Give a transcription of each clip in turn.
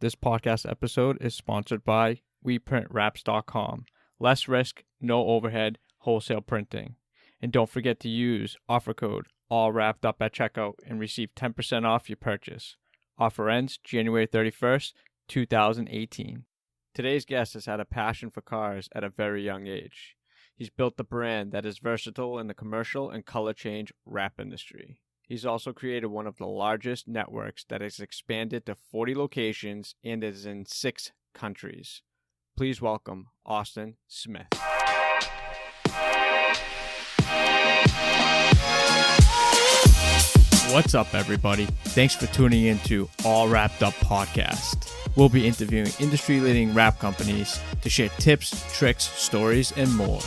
This podcast episode is sponsored by WePrintWraps.com. Less risk, no overhead, wholesale printing. And don't forget to use offer code all wrapped up at checkout and receive 10% off your purchase. Offer ends January 31st, 2018. Today's guest has had a passion for cars at a very young age. He's built a brand that is versatile in the commercial and color change wrap industry. He's also created one of the largest networks that has expanded to 40 locations and is in 6 countries. Please welcome Austin Smith. What's up, everybody? Thanks for tuning in to All Wrapped Up Podcast. We'll be interviewing industry-leading wrap companies to share tips, tricks, stories, and more.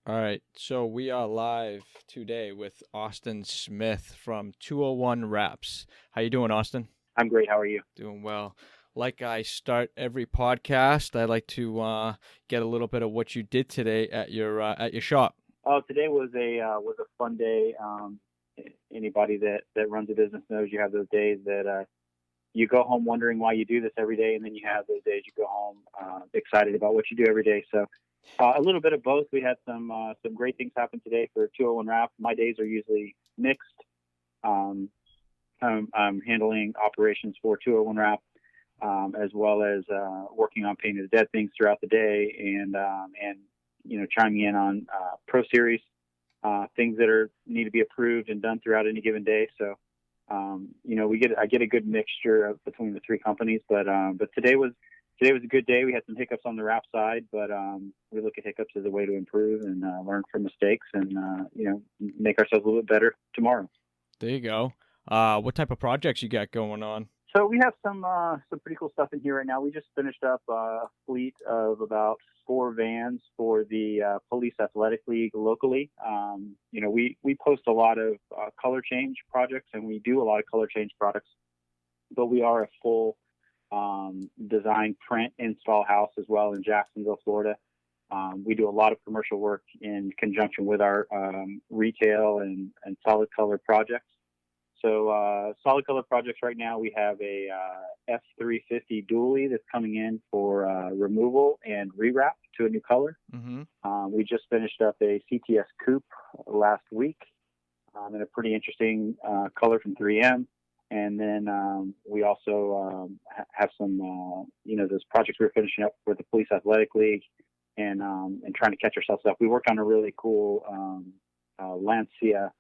All right, so we are live today with Austin Smith from 201 Wraps. How you doing, Austin? I'm great. How are you? Doing well. Like I start every podcast, I like to get a little bit of what you did today at your shop. Oh, today was a fun day. Anybody that runs a business knows you have those days that you go home wondering why you do this every day, and then you have those days you go home excited about what you do every day. So a little bit of both. We had some great things happen today for 201 Wrap. My days are usually mixed. I'm handling operations for 201 Wrap. As well as working on Painting the Dead things throughout the day, and chiming in on Pro Series things that need to be approved and done throughout any given day. So I get a good mixture between the three companies. But today was a good day. We had some hiccups on the wrap side, but we look at hiccups as a way to improve and learn from mistakes, and make ourselves a little bit better tomorrow. There you go. What type of projects you got going on? So we have some pretty cool stuff in here right now. We just finished up a fleet of about 4 vans for the Police Athletic League locally. We post a lot of color change projects, and we do a lot of color change products, but we are a full design, print, install house as well in Jacksonville, Florida. We do a lot of commercial work in conjunction with our retail and solid color projects. So solid color projects right now, we have a F350 dually that's coming in for removal and rewrap to a new color. Mm-hmm. We just finished up a CTS Coupe last week in a pretty interesting color from 3M. And then we also have some, those projects we're finishing up with the Police Athletic League and trying to catch ourselves up. We worked on a really cool Lancia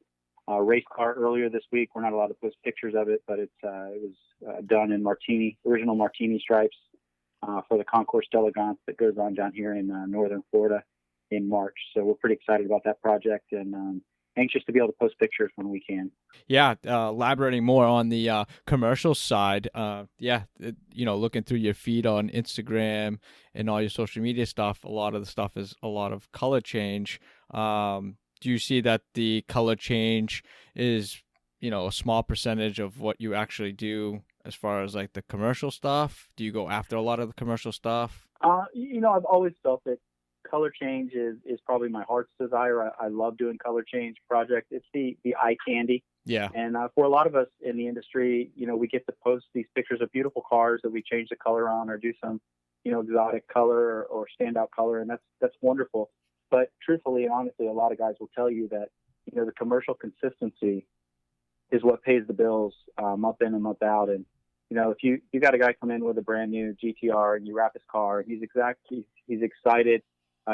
race car earlier this week. We're not allowed to post pictures of it, but it was done in original Martini stripes for the Concours d'Elegance that goes on down here in northern Florida in March. So we're pretty excited about that project, and anxious to be able to post pictures when we can. Yeah, elaborating more on the commercial side. Looking through your feed on Instagram and all your social media stuff, a lot of the stuff is a lot of color change. Do you see that the color change is, a small percentage of what you actually do as far as like the commercial stuff? Do you go after a lot of the commercial stuff? I've always felt that color change is probably my heart's desire. I love doing color change projects. It's the eye candy. Yeah. And for a lot of us in the industry, we get to post these pictures of beautiful cars that we change the color on or do some, exotic color or standout color. And that's wonderful. But truthfully and honestly, a lot of guys will tell you that, the commercial consistency is what pays the bills month in and month out. And, if you got a guy come in with a brand new GTR and you wrap his car, and he's excited.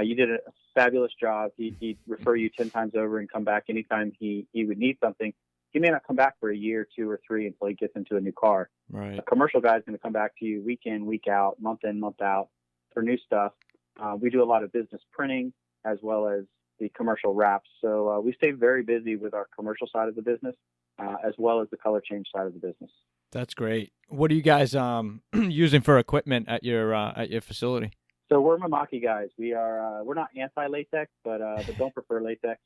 You did a fabulous job. He'd refer you 10 times over and come back anytime he would need something. He may not come back for a year, 2 or 3 until he gets into a new car. Right. A commercial guy is going to come back to you week in, week out, month in, month out for new stuff. We do a lot of business printing as well as the commercial wraps. So we stay very busy with our commercial side of the business as well as the color change side of the business. That's great. What are you guys using for equipment at your facility? So we're Mimaki guys. We're not anti-latex, but don't prefer latex.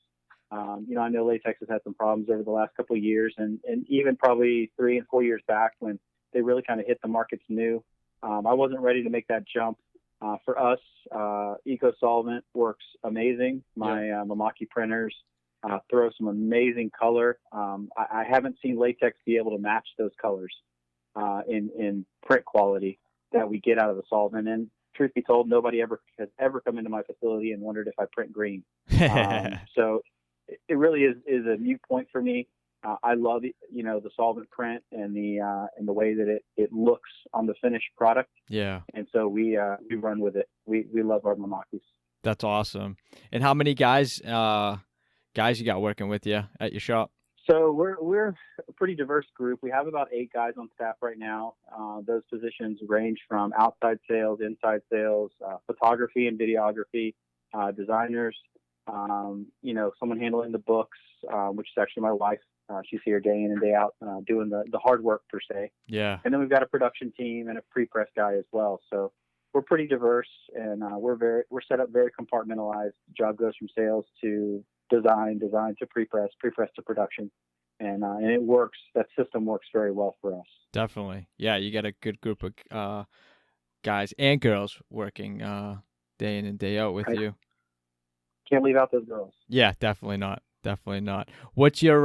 I know latex has had some problems over the last couple of years, and even probably 3 and 4 years back when they really kind of hit the markets new. I wasn't ready to make that jump For us, Eco Solvent works amazing. My Mamaki printers throw some amazing color. I haven't seen latex be able to match those colors in print quality that we get out of the solvent. And truth be told, nobody has ever come into my facility and wondered if I print green. So it really is a new point for me. I love the solvent print and the way that it looks on the finished product. Yeah. And so we run with it. We love our Mamakis. That's awesome. And how many guys you got working with you at your shop? So we're a pretty diverse group. We have about 8 guys on staff right now. Those positions range from outside sales, inside sales, photography and videography, designers, someone handling the books, which is actually my wife. She's here day in and day out doing the hard work per se. Yeah. And then we've got a production team and a pre-press guy as well. So we're pretty diverse, and we're set up very compartmentalized. Job goes from sales to design to pre-press to production, and it works. That system works very well for us. Definitely. Yeah, you got a good group of guys and girls working day in and day out with you. Can't leave out those girls. Yeah, definitely not. Definitely not. What's your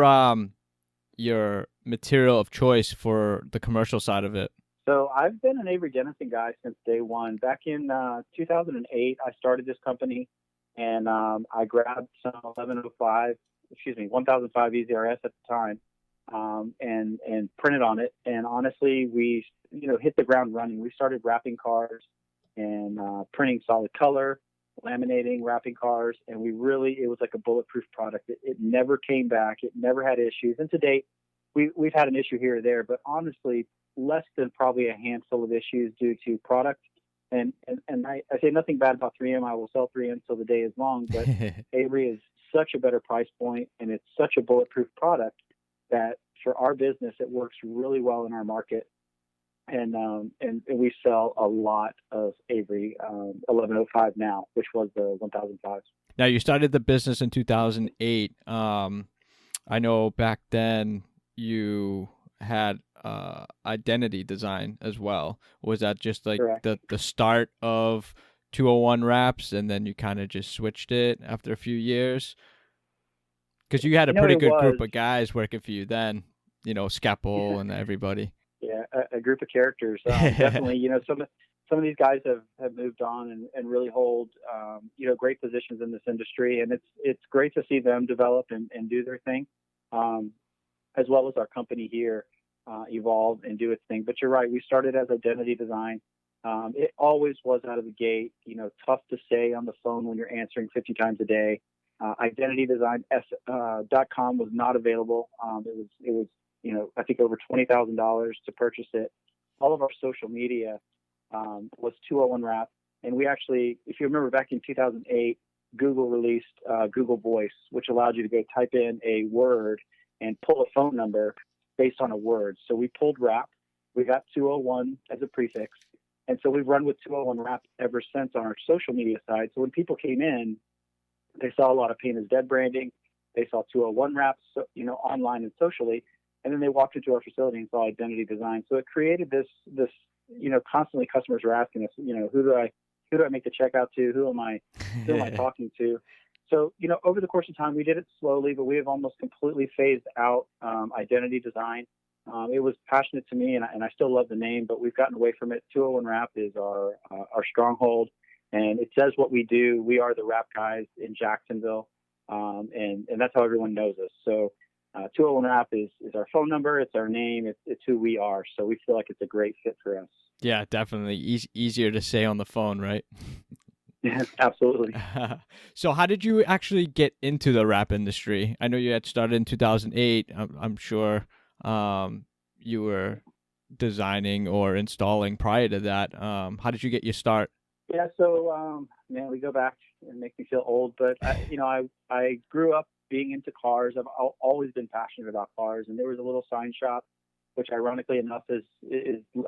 material of choice for the commercial side of it? So I've been an Avery Dennison guy since day one. Back in 2008, I started this company, and I grabbed some 1005 EZRS at the time, and printed on it. And honestly, we hit the ground running. We started wrapping cars and printing solid color, laminating, wrapping cars, and it was like a bulletproof product. It never came back. It never had issues. And to date, we've had an issue here or there, but honestly, less than probably a handful of issues due to product. And I say nothing bad about 3M. I will sell 3M till the day is long, but Avery is such a better price point, and it's such a bulletproof product that for our business, it works really well in our market. And we sell a lot of Avery 1105 now, which was the 1005. Now, you started the business in 2008. I know back then you had identity design as well. Was that just like the start of 201 Wraps, and then you kind of just switched it after a few years? Because you had a pretty good group of guys working for you then, Scapple and everybody. Yeah, a group of characters. Definitely, some of these guys have moved on and really hold, great positions in this industry. And it's great to see them develop and do their thing, as well as our company here evolve and do its thing. But you're right, we started as identity design. It always was out of the gate, tough to say on the phone when you're answering 50 times a day. IdentityDesign.com was not available. It was I think over $20,000 to purchase it. All of our social media was 201 Wrap. And we actually, if you remember back in 2008, Google released Google Voice, which allowed you to go type in a word and pull a phone number based on a word. So we pulled Wrap. We got 201 as a prefix. And so we've run with 201 Wrap ever since on our social media side. So when people came in, they saw a lot of Pain is Dead branding. They saw 201 Wraps, online and socially. And then they walked into our facility and saw identity design. So it created this, constantly customers were asking us, who do I make the checkout to? Who am I talking to? So, over the course of time, we did it slowly, but we have almost completely phased out identity design. It was passionate to me, and I still love the name, but we've gotten away from it. 201 Wrap is our stronghold, and it says what we do. We are the wrap guys in Jacksonville, and that's how everyone knows us. So 201 Wrap is our phone number. It's our name. It's who we are. So we feel like it's a great fit for us. Yeah, definitely. Easier to say on the phone, right? Yeah, absolutely. So how did you actually get into the wrap industry? I know you had started in 2008. I'm sure you were designing or installing prior to that. How did you get your start? Yeah, so we go back and make me feel old, but I grew up being into cars. I've always been passionate about cars, and there was a little sign shop, which ironically enough is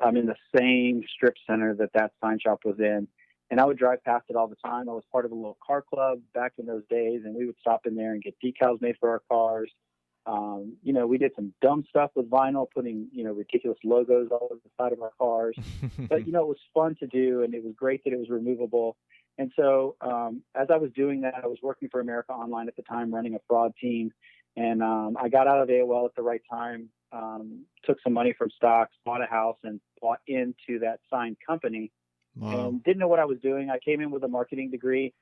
I'm in the same strip center that sign shop was in. And I would drive past it all the time. I was part of a little car club back in those days, and we would stop in there and get decals made for our cars. We did some dumb stuff with vinyl, putting, ridiculous logos all over the side of our cars. But, it was fun to do, and it was great that it was removable. And so as I was doing that, I was working for America Online at the time, running a fraud team. And I got out of AOL at the right time, took some money from stocks, bought a house, and bought into that signed company. Wow. And didn't know what I was doing. I came in with a marketing degree.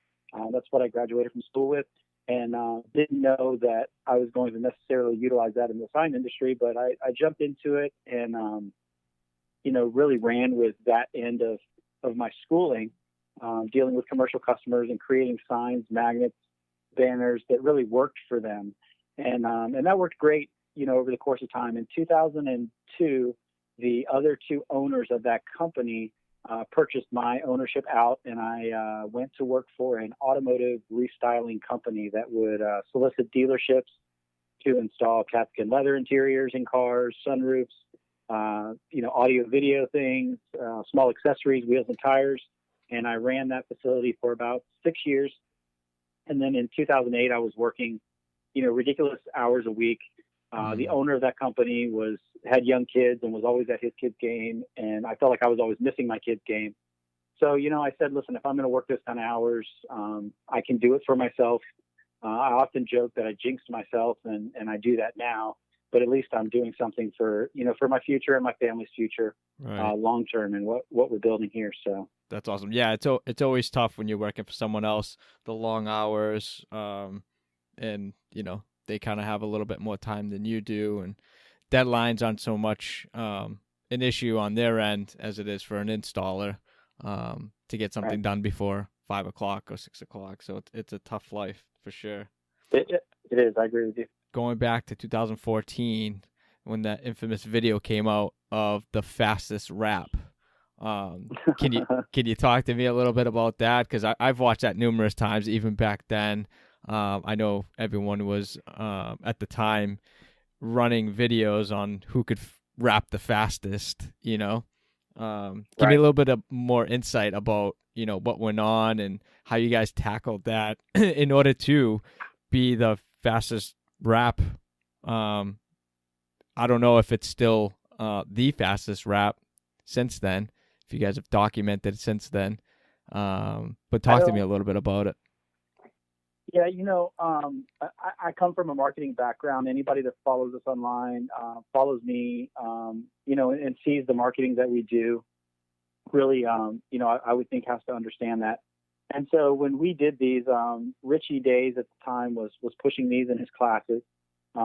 That's what I graduated from school with. And didn't know that I was going to necessarily utilize that in the sign industry, but I jumped into it and, really ran with that end of my schooling, dealing with commercial customers and creating signs, magnets, banners that really worked for them. And that worked great, over the course of time. In 2002, the other two owners of that company purchased my ownership out, and I went to work for an automotive restyling company that would solicit dealerships to install Catskill leather interiors in cars, sunroofs, audio video things, small accessories, wheels and tires. And I ran that facility for about 6 years. And then in 2008, I was working, ridiculous hours a week. The owner of that company had young kids and was always at his kid's game. And I felt like I was always missing my kid's game. So, I said, listen, if I'm going to work this kind of hours, I can do it for myself. I often joke that I jinxed myself, and I do that now, but at least I'm doing something for my future and my family's future, right. Long term, and what we're building here. So that's awesome. Yeah. It's always tough when you're working for someone else, the long hours, and they kind of have a little bit more time than you do, and deadlines aren't so much an issue on their end as it is for an installer to get something done before 5 o'clock or 6 o'clock. So it's a tough life for sure. It is. I agree with you. Going back to 2014, when that infamous video came out of the fastest rap, can you talk to me a little bit about that? Because I've watched that numerous times, even back then. I know everyone was at the time running videos on who could rap the fastest. Give me a little bit of more insight about what went on and how you guys tackled that in order to be the fastest rap. I don't know if it's still the fastest rap since then, if you guys have documented since then, but talk to me a little bit about it. Yeah, I come from a marketing background. Anybody that follows us online, follows me, and sees the marketing that we do, really, I would think has to understand that. And so when we did these, Richie Days at the time was pushing these in his classes.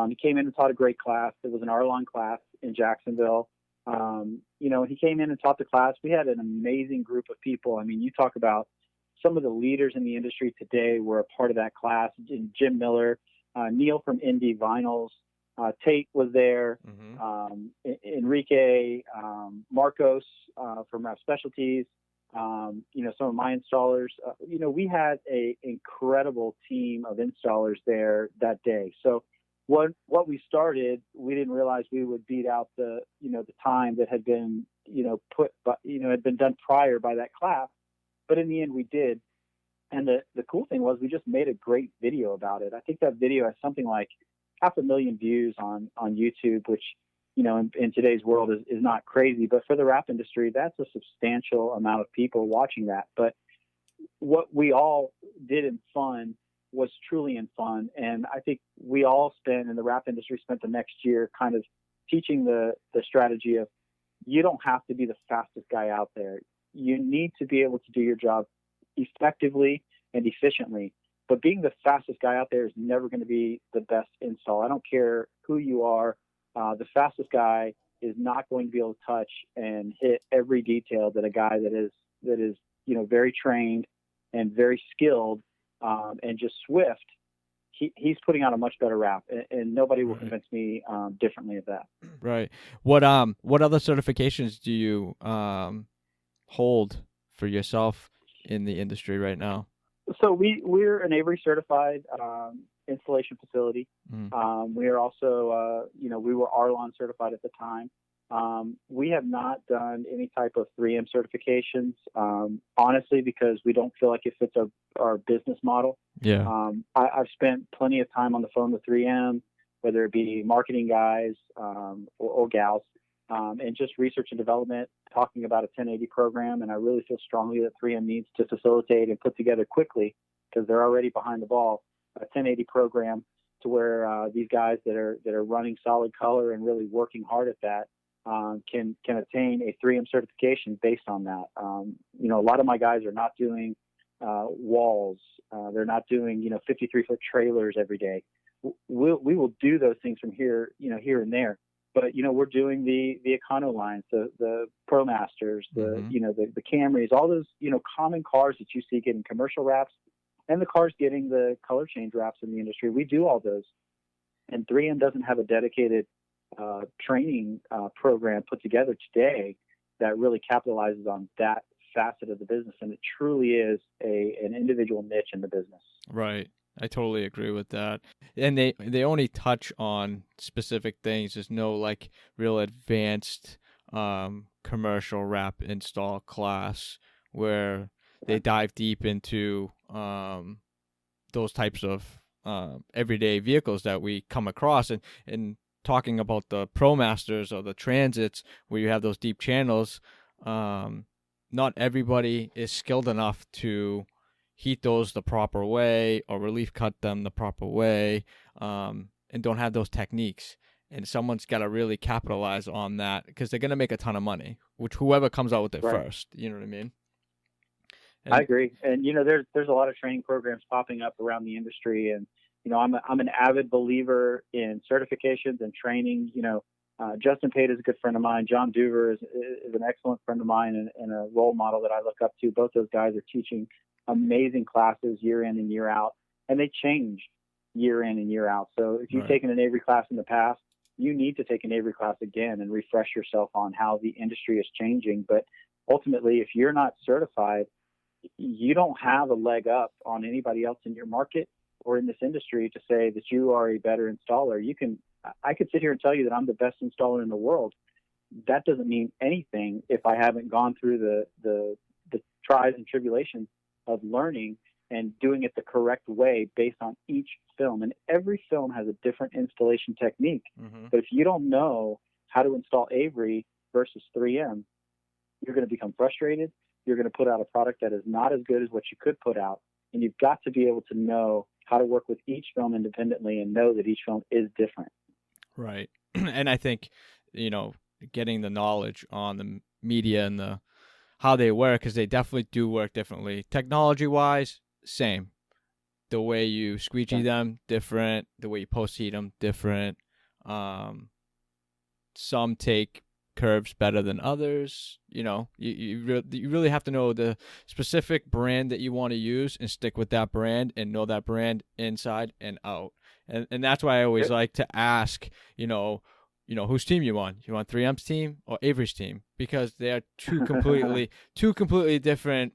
He came in and taught a great class. It was an Arlon class in Jacksonville. He came in and taught the class. We had an amazing group of people. I mean, you talk about some of the leaders in the industry today were a part of that class. Jim Miller, Neil from Indie Vinyls, Tate was there, Enrique, Marcos from Rap Specialties, some of my installers. We had an incredible team of installers there that day. So what we started, we didn't realize we would beat out the time that had been, had been done prior by that class. But in the end, we did. And the cool thing was we just made a great video about it. I think that video has something like 500,000 views on YouTube, which, in today's world is not crazy. But for the rap industry, that's a substantial amount of people watching that. But what we all did in fun was truly in fun. And I think we all in the rap industry spent the next year kind of teaching the strategy of you don't have to be the fastest guy out there. You need to be able to do your job effectively and efficiently, but being the fastest guy out there is never going to be the best install. I don't care who you are. The fastest guy is not going to be able to touch and hit every detail that a guy that is very trained and very skilled and just swift. He's putting out a much better rap, and nobody will convince me differently of that. Right. What other certifications do you hold for yourself in the industry right now? So we're an Avery certified installation facility. We are also, we were Arlon certified at the time. We have not done any type of 3M certifications, honestly, because we don't feel like it fits our business model. Yeah. I've spent plenty of time on the phone with 3M. whether it be marketing guys or gals, and just research and development, talking about a 1080 program. And I really feel strongly that 3M needs to facilitate and put together quickly, because they're already behind the ball, a 1080 program to where these guys that are running solid color and really working hard at that can attain a 3M certification based on that. A lot of my guys are not doing walls. They're not doing 53-foot trailers every day. We will do those things from here and there. But we're doing the Econo lines, the ProMasters, the Camrys, all those common cars that you see getting commercial wraps, and the cars getting the color change wraps in the industry. We do all those, and 3M doesn't have a dedicated training program put together today that really capitalizes on that facet of the business, and it truly is an individual niche in the business. Right. I totally agree with that. And they only touch on specific things. There's no like real advanced commercial wrap install class where they dive deep into those types of everyday vehicles that we come across. And talking about the ProMasters or the Transits where you have those deep channels, not everybody is skilled enough to heat those the proper way or relief cut them the proper way, and don't have those techniques. And someone's got to really capitalize on that, because they're going to make a ton of money, which whoever comes out with it first, you know what I mean? I agree. And, there's a lot of training programs popping up around the industry. And, I'm an avid believer in certifications and training. Justin Pate is a good friend of mine. John Duver is an excellent friend of mine and a role model that I look up to. Both those guys are teaching amazing classes year in and year out, and they change year in and year out. So if you've taken an Avery class in the past, you need to take an Avery class again and refresh yourself on how the industry is changing. But ultimately, if you're not certified, you don't have a leg up on anybody else in your market or in this industry to say that you are a better installer. I could sit here and tell you that I'm the best installer in the world. That doesn't mean anything if I haven't gone through the tries and tribulations of learning and doing it the correct way based on each film. And every film has a different installation technique. Mm-hmm. But if you don't know how to install Avery versus 3M, you're going to become frustrated. You're going to put out a product that is not as good as what you could put out. And you've got to be able to know how to work with each film independently and know that each film is different. Right. And I think, getting the knowledge on the media and how they work, because they definitely do work differently. Technology-wise, same. The way you squeegee them, different. The way you post-heat them, different. Some take curves better than others. You really have to know the specific brand that you want to use and stick with that brand and know that brand inside and out. And that's why I always like to ask, whose team you on? You want 3M's team or Avery's team? Because they are two completely different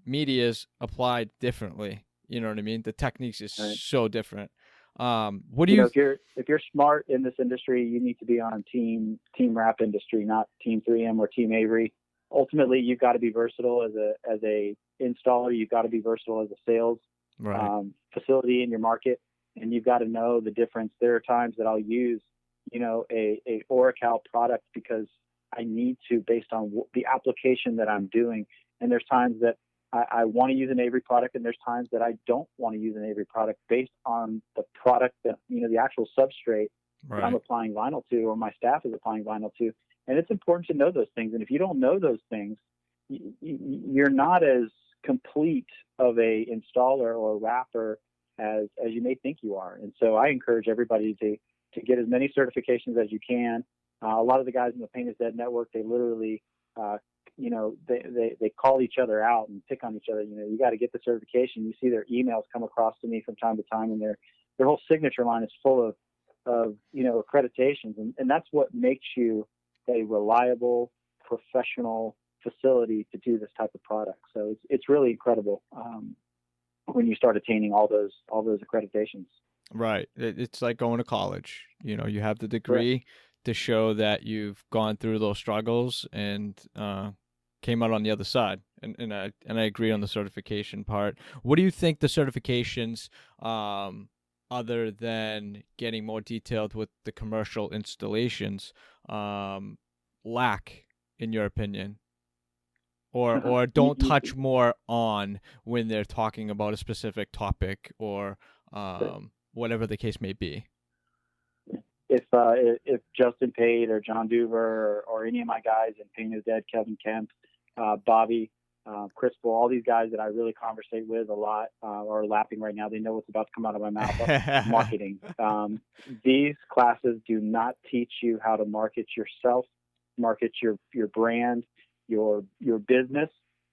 medias applied differently. You know what I mean? The techniques is so different. What do you? If you're smart in this industry, you need to be on team wrap industry, not team 3M or team Avery. Ultimately, you've got to be versatile as a installer. You've got to be versatile as a sales facility in your market, and you've got to know the difference. There are times that I'll use a Oracal product because I need to, based on the application that I'm doing. And there's times that I want to use an Avery product, and there's times that I don't want to use an Avery product based on the product that, the actual substrate that I'm applying vinyl to, or my staff is applying vinyl to. And it's important to know those things. And if you don't know those things, you're not as complete of a installer or wrapper as you may think you are. And so I encourage everybody to get as many certifications as you can. A lot of the guys in the Paint is Dead network, they literally, they call each other out and pick on each other. You got to get the certification. You see their emails come across to me from time to time, and their whole signature line is full of accreditations. And that's what makes you a reliable, professional facility to do this type of product. So it's really incredible when you start attaining all those accreditations. Right. It's like going to college. You have the degree to show that you've gone through those struggles and came out on the other side. And I agree on the certification part. What do you think the certifications other than getting more detailed with the commercial installations, lack, in your opinion? Or don't touch more on when they're talking about a specific topic or whatever the case may be? If Justin Pate or John Duver or any of my guys in Pain is Dead, Kevin Kemp, Bobby, Chris Bull, all these guys that I really conversate with a lot are laughing right now. They know what's about to come out of my mouth. Marketing. These classes do not teach you how to market yourself, market your brand, your business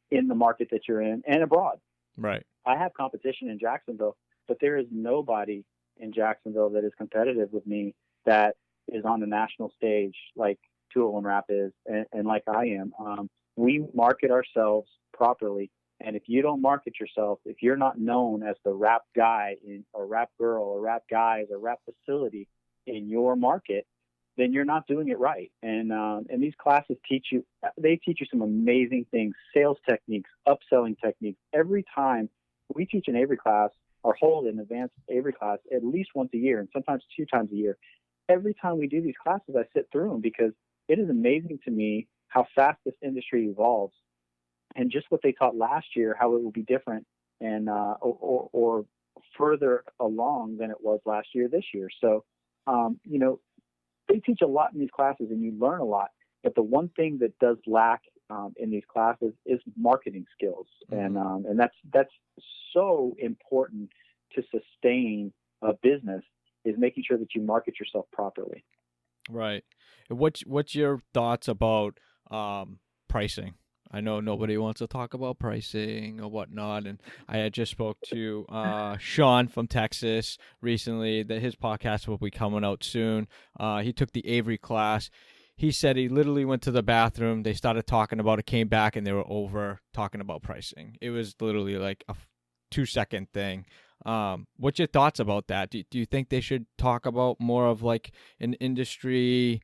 in the market that you're in and abroad. Right. I have competition in Jacksonville, but there is nobody in Jacksonville that is competitive with me that is on the national stage like Tool and Rap is and like I am. We market ourselves properly. And if you don't market yourself, if you're not known as the rap guy or rap girl or rap guys or rap facility in your market, then you're not doing it right. And these classes teach you some amazing things, sales techniques, upselling techniques. Every time we teach an Avery class or hold an advanced Avery class at least once a year and sometimes 2 times a year. Every time we do these classes, I sit through them because it is amazing to me how fast this industry evolves and just what they taught last year, how it will be different and or further along than it was last year, this year. So, they teach a lot in these classes and you learn a lot. But the one thing that does lack in these classes is marketing skills. Mm-hmm. And that's so important to sustain a business, is making sure that you market yourself properly. Right. What's your thoughts about pricing? I know nobody wants to talk about pricing or whatnot, and I had just spoke to Sean from Texas recently that his podcast will be coming out soon. He took the Avery class. He said he literally went to the bathroom. They started talking about it, came back, and they were over talking about pricing. It was literally like a 2-second thing. What's your thoughts about that? Do you think they should talk about more of like an industry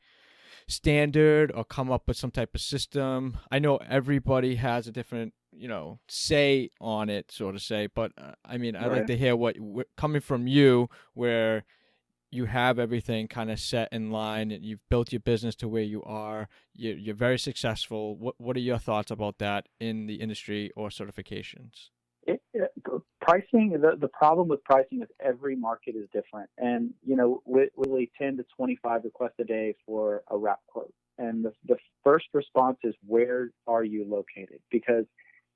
standard or come up with some type of system? I know everybody has a different, say on it, so to say, but I'd like to hear what coming from you, where you have everything kind of set in line and you've built your business to where you are. You're very successful. What are your thoughts about that in the industry or certifications? Pricing, the problem with pricing is every market is different. And, literally 10 to 25 requests a day for a rap quote. And the first response is, where are you located? Because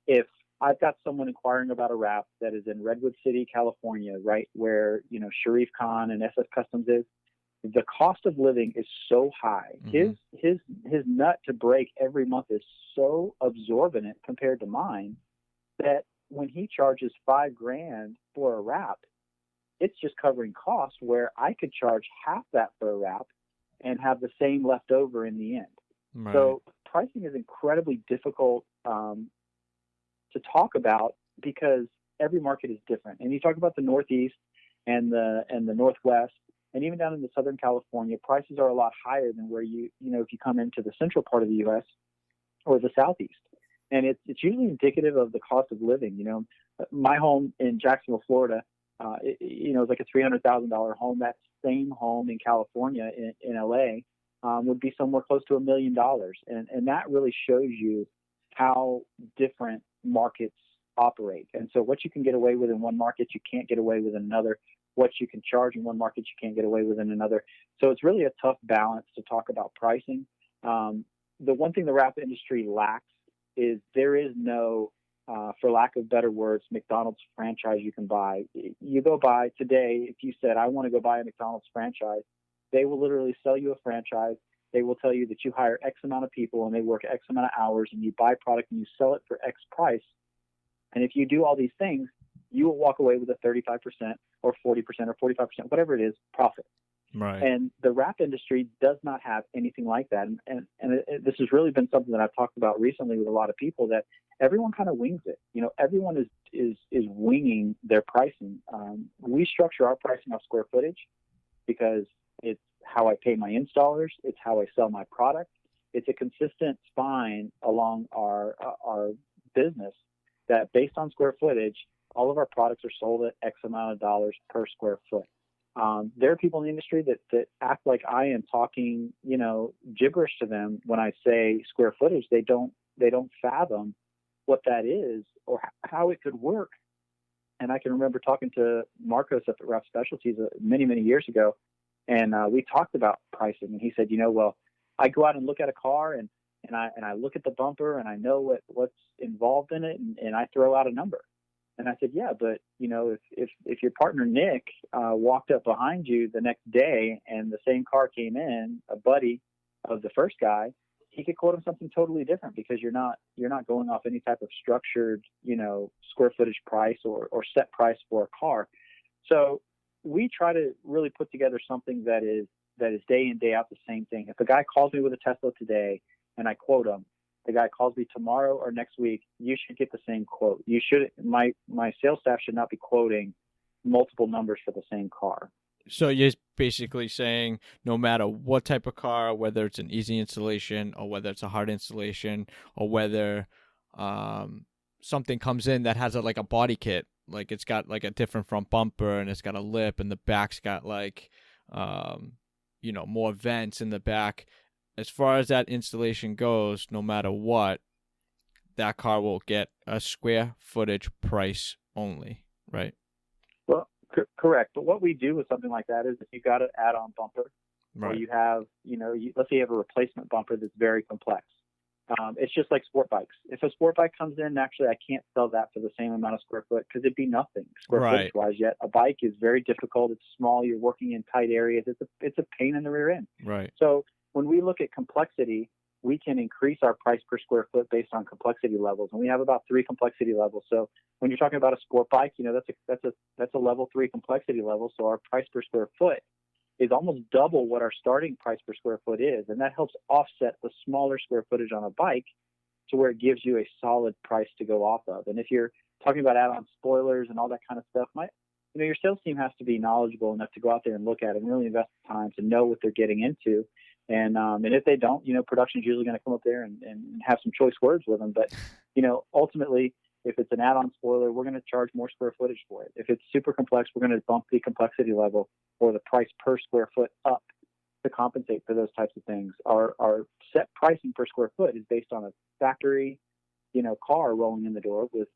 if I've got someone inquiring about a rap that is in Redwood City, California, right where, Sharif Khan and SS Customs is, the cost of living is so high. Mm-hmm. His nut to break every month is so absorbent compared to mine that when he charges $5,000 for a wrap, it's just covering costs, where I could charge half that for a wrap and have the same left over in the end. Right. So pricing is incredibly difficult to talk about because every market is different. And you talk about the Northeast and the Northwest, and even down in the Southern California, prices are a lot higher than where if you come into the central part of the U.S. or the Southeast. And it's usually indicative of the cost of living. My home in Jacksonville, Florida, is like a $300,000 home. That same home in California, in LA, would be somewhere close to $1 million. And that really shows you how different markets operate. And so what you can get away with in one market, you can't get away with in another. What you can charge in one market, you can't get away with in another. So it's really a tough balance to talk about pricing. The one thing the rap industry lacks is there is no, for lack of better words, McDonald's franchise you can buy. You go buy today, if you said, I want to go buy a McDonald's franchise, they will literally sell you a franchise. They will tell you that you hire X amount of people and they work X amount of hours and you buy product and you sell it for X price. And if you do all these things, you will walk away with a 35% or 40% or 45%, whatever it is, profit. Right. And the rap industry does not have anything like that. And this has really been something that I've talked about recently with a lot of people, that everyone kind of wings it. Everyone is winging their pricing. We structure our pricing off square footage because it's how I pay my installers. It's how I sell my product. It's a consistent spine along our business that, based on square footage, all of our products are sold at X amount of dollars per square foot. There are people in the industry that act like I am talking, gibberish to them when I say square footage. They don't fathom what that is or how it could work. And I can remember talking to Marcos up at Rough Specialties many, many years ago, and we talked about pricing. And he said, well, I go out and look at a car, and I look at the bumper, and I know what's involved in it, and I throw out a number. And I said, yeah, but if your partner Nick walked up behind you the next day, and the same car came in, a buddy of the first guy, he could quote him something totally different, because you're not going off any type of structured, square footage price or set price for a car. So we try to really put together something that is day in, day out the same thing. If a guy calls me with a Tesla today and I quote him, the guy calls me tomorrow or next week, you should get the same quote. My sales staff should not be quoting multiple numbers for the same car. So you're basically saying no matter what type of car, whether it's an easy installation or whether it's a hard installation, or whether something comes in that has like a body kit, like it's got like a different front bumper and it's got a lip and the back's got like, more vents in the back. As far as that installation goes, no matter what, that car will get a square footage price only, right? Well, correct. But what we do with something like that is if you've got an add-on bumper, right, or you have, let's say you have a replacement bumper that's very complex. It's just like sport bikes. If a sport bike comes in, actually, I can't sell that for the same amount of square foot, because it'd be nothing square footage wise. Yet a bike is very difficult. It's small. You're working in tight areas. It's a pain in the rear end. Right. So when we look at complexity, we can increase our price per square foot based on complexity levels, and we have about 3 complexity levels. So when you're talking about a sport bike, that's a level 3 complexity level. So our price per square foot is almost double what our starting price per square foot is, and that helps offset the smaller square footage on a bike to where it gives you a solid price to go off of. And if you're talking about add-on spoilers and all that kind of stuff, your sales team has to be knowledgeable enough to go out there and look at it and really invest time to know what they're getting into. And if they don't, production is usually going to come up there and have some choice words with them. But, ultimately, if it's an add-on spoiler, we're going to charge more square footage for it. If it's super complex, we're going to bump the complexity level or the price per square foot up to compensate for those types of things. Our set pricing per square foot is based on a factory, car rolling in the door with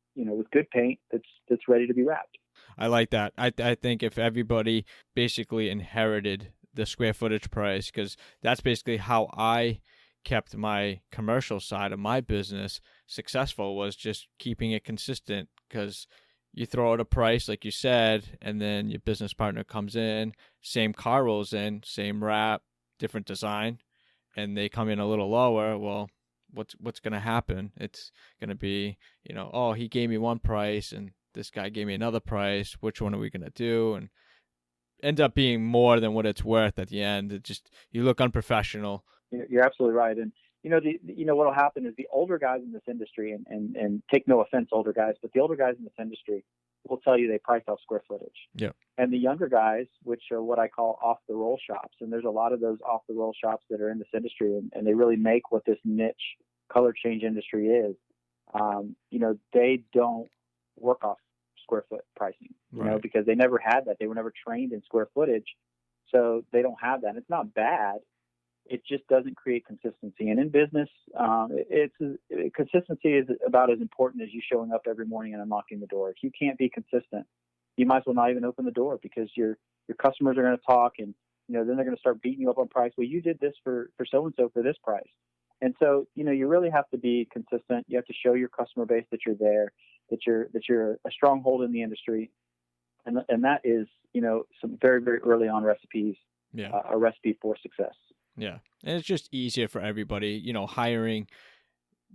good paint that's ready to be wrapped. I like that. I think if everybody basically inherited the square footage price, because that's basically how I kept my commercial side of my business successful, was just keeping it consistent. Because you throw out a price, like you said, and then your business partner comes in, same car rolls in, same wrap, different design, and they come in a little lower. Well, what's going to happen? It's going to be, oh, he gave me one price and this guy gave me another price. Which one are we going to do? And ends up being more than what it's worth at the end. It just, you look unprofessional. You're absolutely right. And what'll happen is the older guys in this industry, and take no offense, older guys, but the older guys in this industry will tell you they price off square footage. Yeah. And the younger guys, which are what I call off the roll shops, and there's a lot of those off the roll shops that are in this industry, and they really make what this niche color change industry is. They don't work off square foot pricing, because they never had that. They were never trained in square footage, so they don't have that. And it's not bad. It just doesn't create consistency. And in business, consistency is about as important as you showing up every morning and unlocking the door. If you can't be consistent, you might as well not even open the door, because your customers are going to talk, and then they're going to start beating you up on price. Well, you did this for so-and-so for this price. And so, you really have to be consistent. You have to show your customer base that you're there, that you're a stronghold in the industry. And that is, some very, very early on recipes, a recipe for success. Yeah. And it's just easier for everybody, hiring.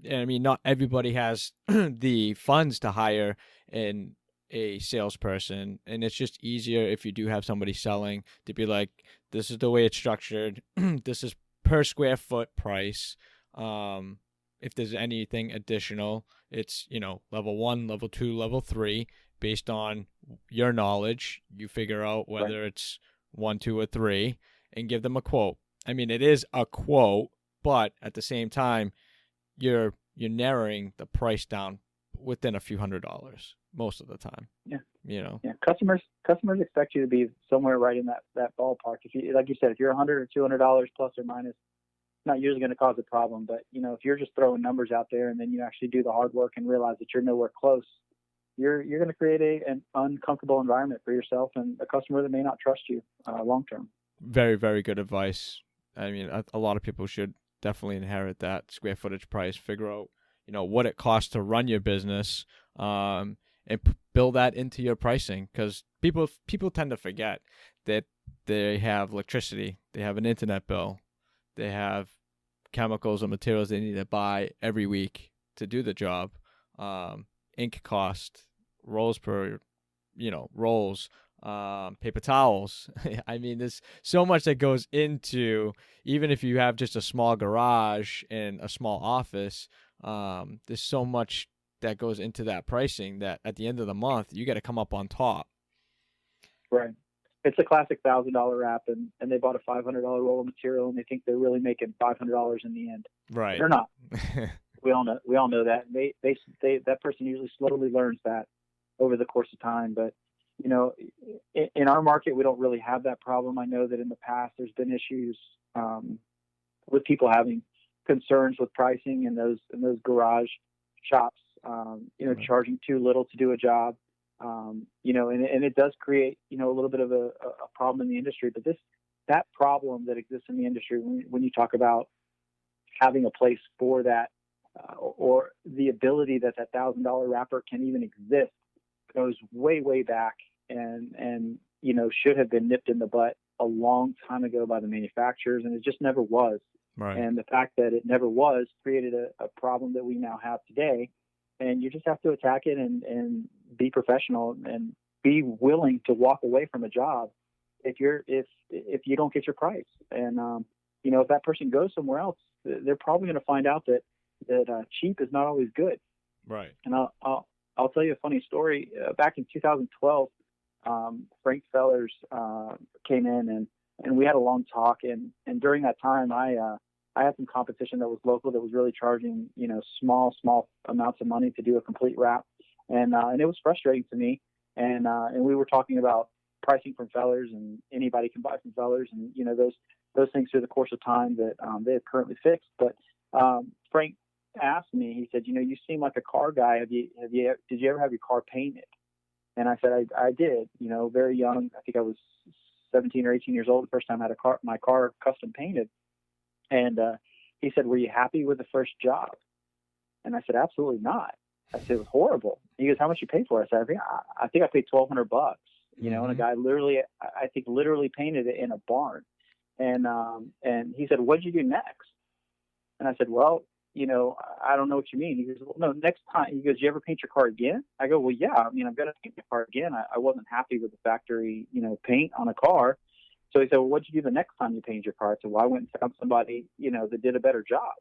I mean, not everybody has the funds to hire a salesperson, and it's just easier if you do have somebody selling to be like, this is the way it's structured. This is per square foot price. If there's anything additional, it's, level 1, level 2, level 3, based on your knowledge. You figure out whether it's 1, 2, or 3, and give them a quote. I mean, it is a quote, but at the same time, you're narrowing the price down within a few $100s most of the time. Yeah. You know. Yeah. Customers expect you to be somewhere right in that ballpark. If you, like you said, if you're $100 or $200 plus or minus, it's not usually going to cause a problem. But if you're just throwing numbers out there and then you actually do the hard work and realize that you're nowhere close, you're going to create an uncomfortable environment for yourself and a customer that may not trust you long term. Very, very good advice. I mean, a lot of people should definitely inherit that square footage price, figure out, what it costs to run your business, and build that into your pricing, because people tend to forget that they have electricity, they have an internet bill, they have chemicals and materials they need to buy every week to do the job, ink cost, rolls, paper towels. I mean, there's so much that goes into, even if you have just a small garage and a small office, there's so much that goes into that pricing that at the end of the month, you got to come up on top. Right. It's a classic $1,000 wrap, and they bought a $500 roll of material, and they think they're really making $500 in the end. Right. They're not. We all know that. They that person usually slowly learns that over the course of time. But in our market, we don't really have that problem. I know that in the past there's been issues with people having concerns with pricing in those garage shops. Right. Charging too little to do a job. And it does create a little bit of a problem in the industry. But that problem that exists in the industry when you talk about having a place for that, or the ability that $1,000 wrapper can even exist, goes way back, and should have been nipped in the butt a long time ago by the manufacturers, and it just never was. Right. And the fact that it never was created a problem that we now have today. And you just have to attack it and be professional and be willing to walk away from a job if you don't get your price. And if that person goes somewhere else, they're probably going to find out that cheap is not always good. Right. And I'll tell you a funny story. Back in 2012, Frank Fellers came in and we had a long talk. And during that time, I had some competition that was local that was really charging, small amounts of money to do a complete wrap. And it was frustrating to me. And we were talking about pricing from Fellers, and anybody can buy from Fellers, and, those things through the course of time that they have currently fixed. But Frank asked me, he said, you seem like a car guy. Did you ever have your car painted? And I said, I did, very young. I think I was 17 or 18 years old the first time I had my car custom painted. And he said, were you happy with the first job? And I said, absolutely not. I said, it was horrible. He goes, how much you pay for it? I said, I think I paid $1,200, mm-hmm. And a guy literally painted it in a barn. And he said, what'd you do next? And I said, well, I don't know what you mean. He goes, well, no, next time. He goes, you ever paint your car again? I go, well, yeah, I'm going to paint my car again. I wasn't happy with the factory, paint on a car. So he said, well, what'd you do the next time you painted your car? I said, well, I went and found somebody, that did a better job.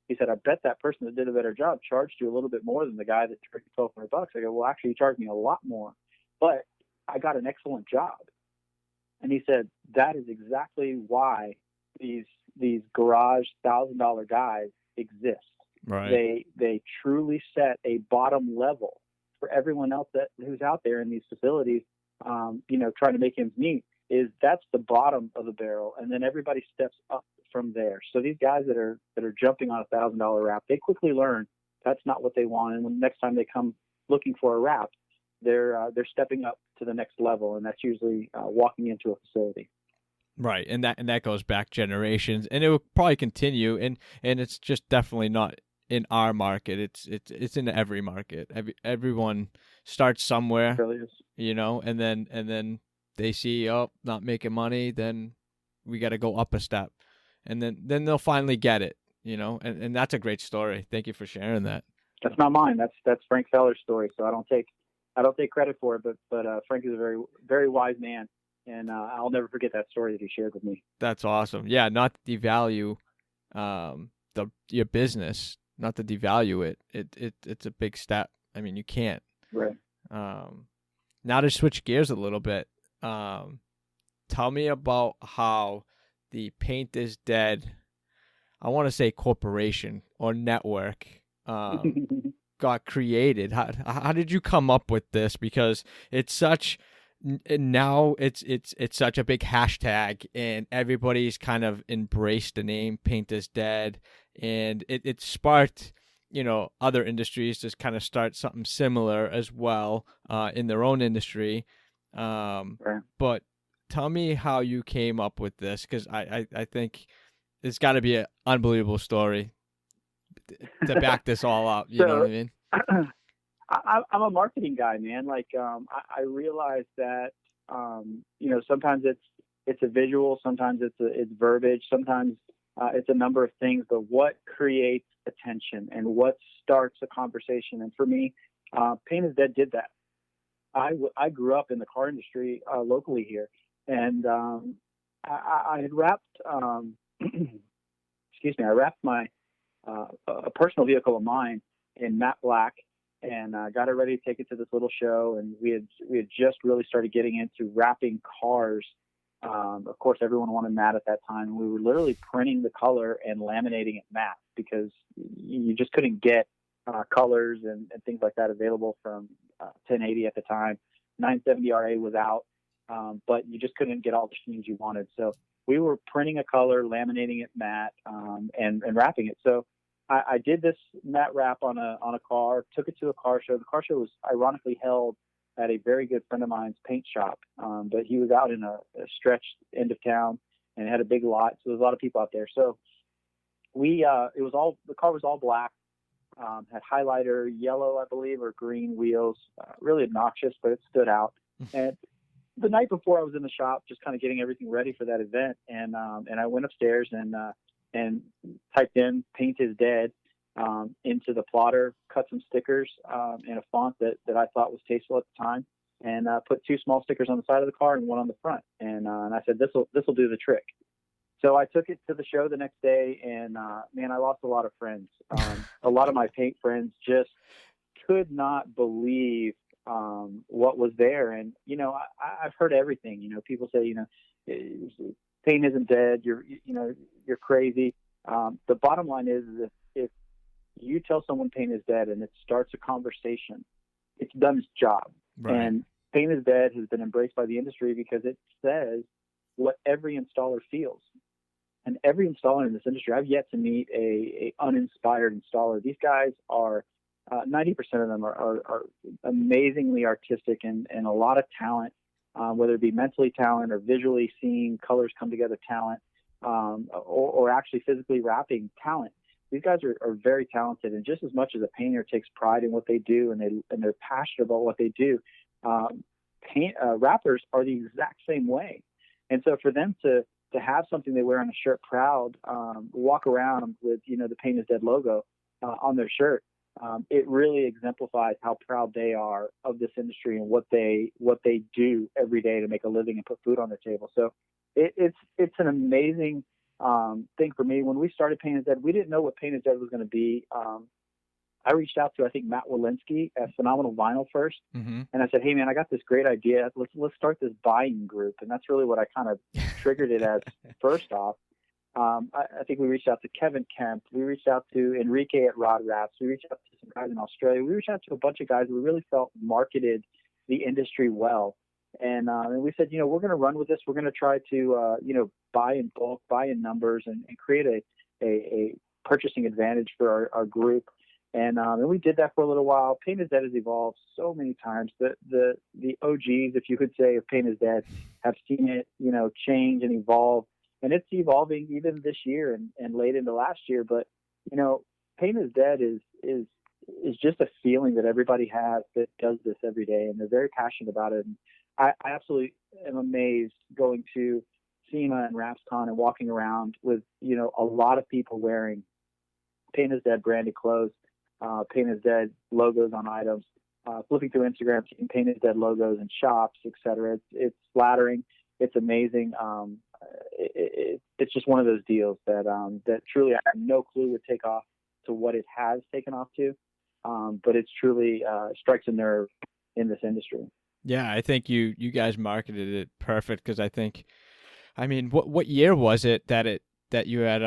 He said, I bet that person that did a better job charged you a little bit more than the guy that charged you $1,200. I go, well, actually, he charged me a lot more, but I got an excellent job. And he said, that is exactly why these garage $1,000 guys exist. Right. They truly set a bottom level for everyone else who's out there in these facilities, trying to make ends meet. That's the bottom of the barrel, and then everybody steps up from there. So these guys that are jumping on $1,000 wrap, they quickly learn that's not what they want, and when the next time they come looking for a wrap, they're stepping up to the next level, and that's usually walking into a facility. Right, and that goes back generations, and it will probably continue, and it's just definitely not in our market. It's in every market. Everyone starts somewhere, it really is. And then they see, not making money, then we got to go up a step, and then they'll finally get it, and that's a great story. Thank you for sharing that. That's not mine. That's Frank Feller's story. So I don't take credit for it, but Frank is a very, very wise man, and I'll never forget that story that he shared with me. That's awesome. Yeah, not to devalue your business, not to devalue it. It's a big step. I mean, you can't. Right. Now to switch gears a little bit. Tell me about how the Paint is Dead, I want to say corporation or network, got created? How did you come up with this? Because it's such now it's such a big hashtag, and everybody's kind of embraced the name Paint is Dead, and it sparked other industries to kind of start something similar as well in their own industry. Right. But tell me how you came up with this, because I think it's got to be an unbelievable story to back this all up. You know what I mean? I'm a marketing guy, man. Like, I realize that, sometimes it's a visual, sometimes it's verbiage, sometimes it's a number of things, but what creates attention and what starts a conversation? And for me, Paint is Dead did that. I grew up in the car industry locally here, and I had wrapped, excuse me, I wrapped my a personal vehicle of mine in matte black, and got it ready to take it to this little show. And we had just really started getting into wrapping cars. Of course, everyone wanted matte at that time. We were literally printing the color and laminating it matte because you just couldn't get colors and things like that available from 1080 at the time. 970RA was out, but you just couldn't get all the sheens you wanted. So we were printing a color, laminating it matte, and wrapping it. So I did this matte wrap on a car, took it to a car show. The car show was ironically held at a very good friend of mine's paint shop, but he was out in a stretched end of town and had a big lot, so there was a lot of people out there. So the car was all black, had highlighter, yellow, I believe, or green wheels, really obnoxious, but it stood out. And the night before, I was in the shop just kind of getting everything ready for that event, and I went upstairs and typed in Paint is Dead into the plotter, cut some stickers in a font that I thought was tasteful at the time, and put 2 small stickers on the side of the car and 1 on the front. And I said, this will do the trick. So I took it to the show the next day, and man, I lost a lot of friends. A lot of my paint friends just could not believe what was there. And I've heard everything. People say, paint isn't dead. You're crazy. The bottom line is if you tell someone paint is dead and it starts a conversation, it's done its job. Right. And Paint is Dead has been embraced by the industry because it says what every installer feels. And every installer in this industry, I've yet to meet a uninspired installer. These guys are 90% of them are amazingly artistic and a lot of talent, whether it be mentally talent or visually seeing colors come together talent, or actually physically wrapping talent. These guys are very talented, and just as much as a painter takes pride in what they do and they're passionate about what they do, wrappers are the exact same way. And so for them to have something they wear on a shirt proud, walk around with the Paint is Dead logo on their shirt, it really exemplifies how proud they are of this industry and what they do every day to make a living and put food on their table. So it's an amazing thing for me. When we started Paint is Dead, we didn't know what Paint is Dead was going to be. I reached out to, I think, Matt Walensky at Phenomenal Vinyl first. Mm-hmm. And I said, hey, man, I got this great idea. Let's start this buying group. And that's really what I kind of triggered it as first off. I think we reached out to Kevin Kemp. We reached out to Enrique at Rod Wraps. We reached out to some guys in Australia. We reached out to a bunch of guys who we really felt marketed the industry well. And we said, we're going to run with this. We're going to try to, buy in bulk, buy in numbers, and create a purchasing advantage for our group. And we did that for a little while. Paint is Dead has evolved so many times. The OGs, if you could say, of Paint is Dead have seen it, change and evolve. And it's evolving even this year and late into last year. But, Paint is Dead is just a feeling that everybody has that does this every day. And they're very passionate about it. And I absolutely am amazed going to SEMA and RapsCon and walking around with, a lot of people wearing Paint is Dead branded clothes, Paint is Dead logos on items, flipping through Instagram, seeing Paint is Dead logos in shops, etc. It's flattering. It's amazing. It's just one of those deals that truly I have no clue would take off to what it has taken off to, but it's truly strikes a nerve in this industry. Yeah, I think you guys marketed it perfect because what year was it that you had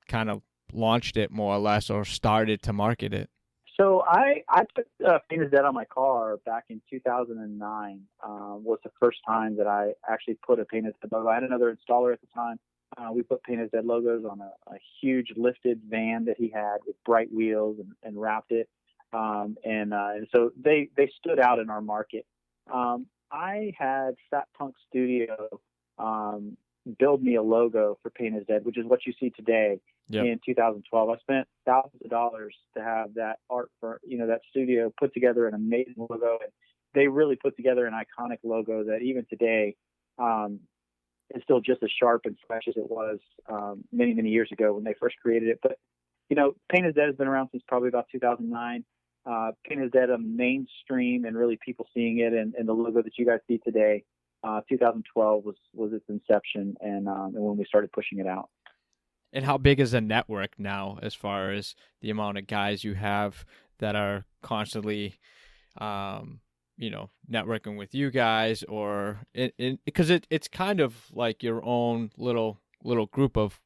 kind of launched it more or less or started to market it? So I put Pain is Dead on my car back in 2009. Was the first time that I actually put a Pain is Dead logo. I had another installer at the time. We put Pain is Dead logos on a huge lifted van that he had with bright wheels and wrapped it. And so they stood out in our market. I had Fat Punk Studio build me a logo for Pain is Dead, which is what you see today. Yep. In 2012, I spent thousands of dollars to have that art for, that studio put together an amazing logo. And they really put together an iconic logo that even today is still just as sharp and fresh as it was many, many years ago when they first created it. But, Pain is Dead has been around since probably about 2009. Pain is Dead, mainstream and really people seeing it, and the logo that you guys see today. 2012 was its inception, and when we started pushing it out. And how big is the network now, as far as the amount of guys you have that are constantly, networking with you guys, or because it's kind of like your own little group of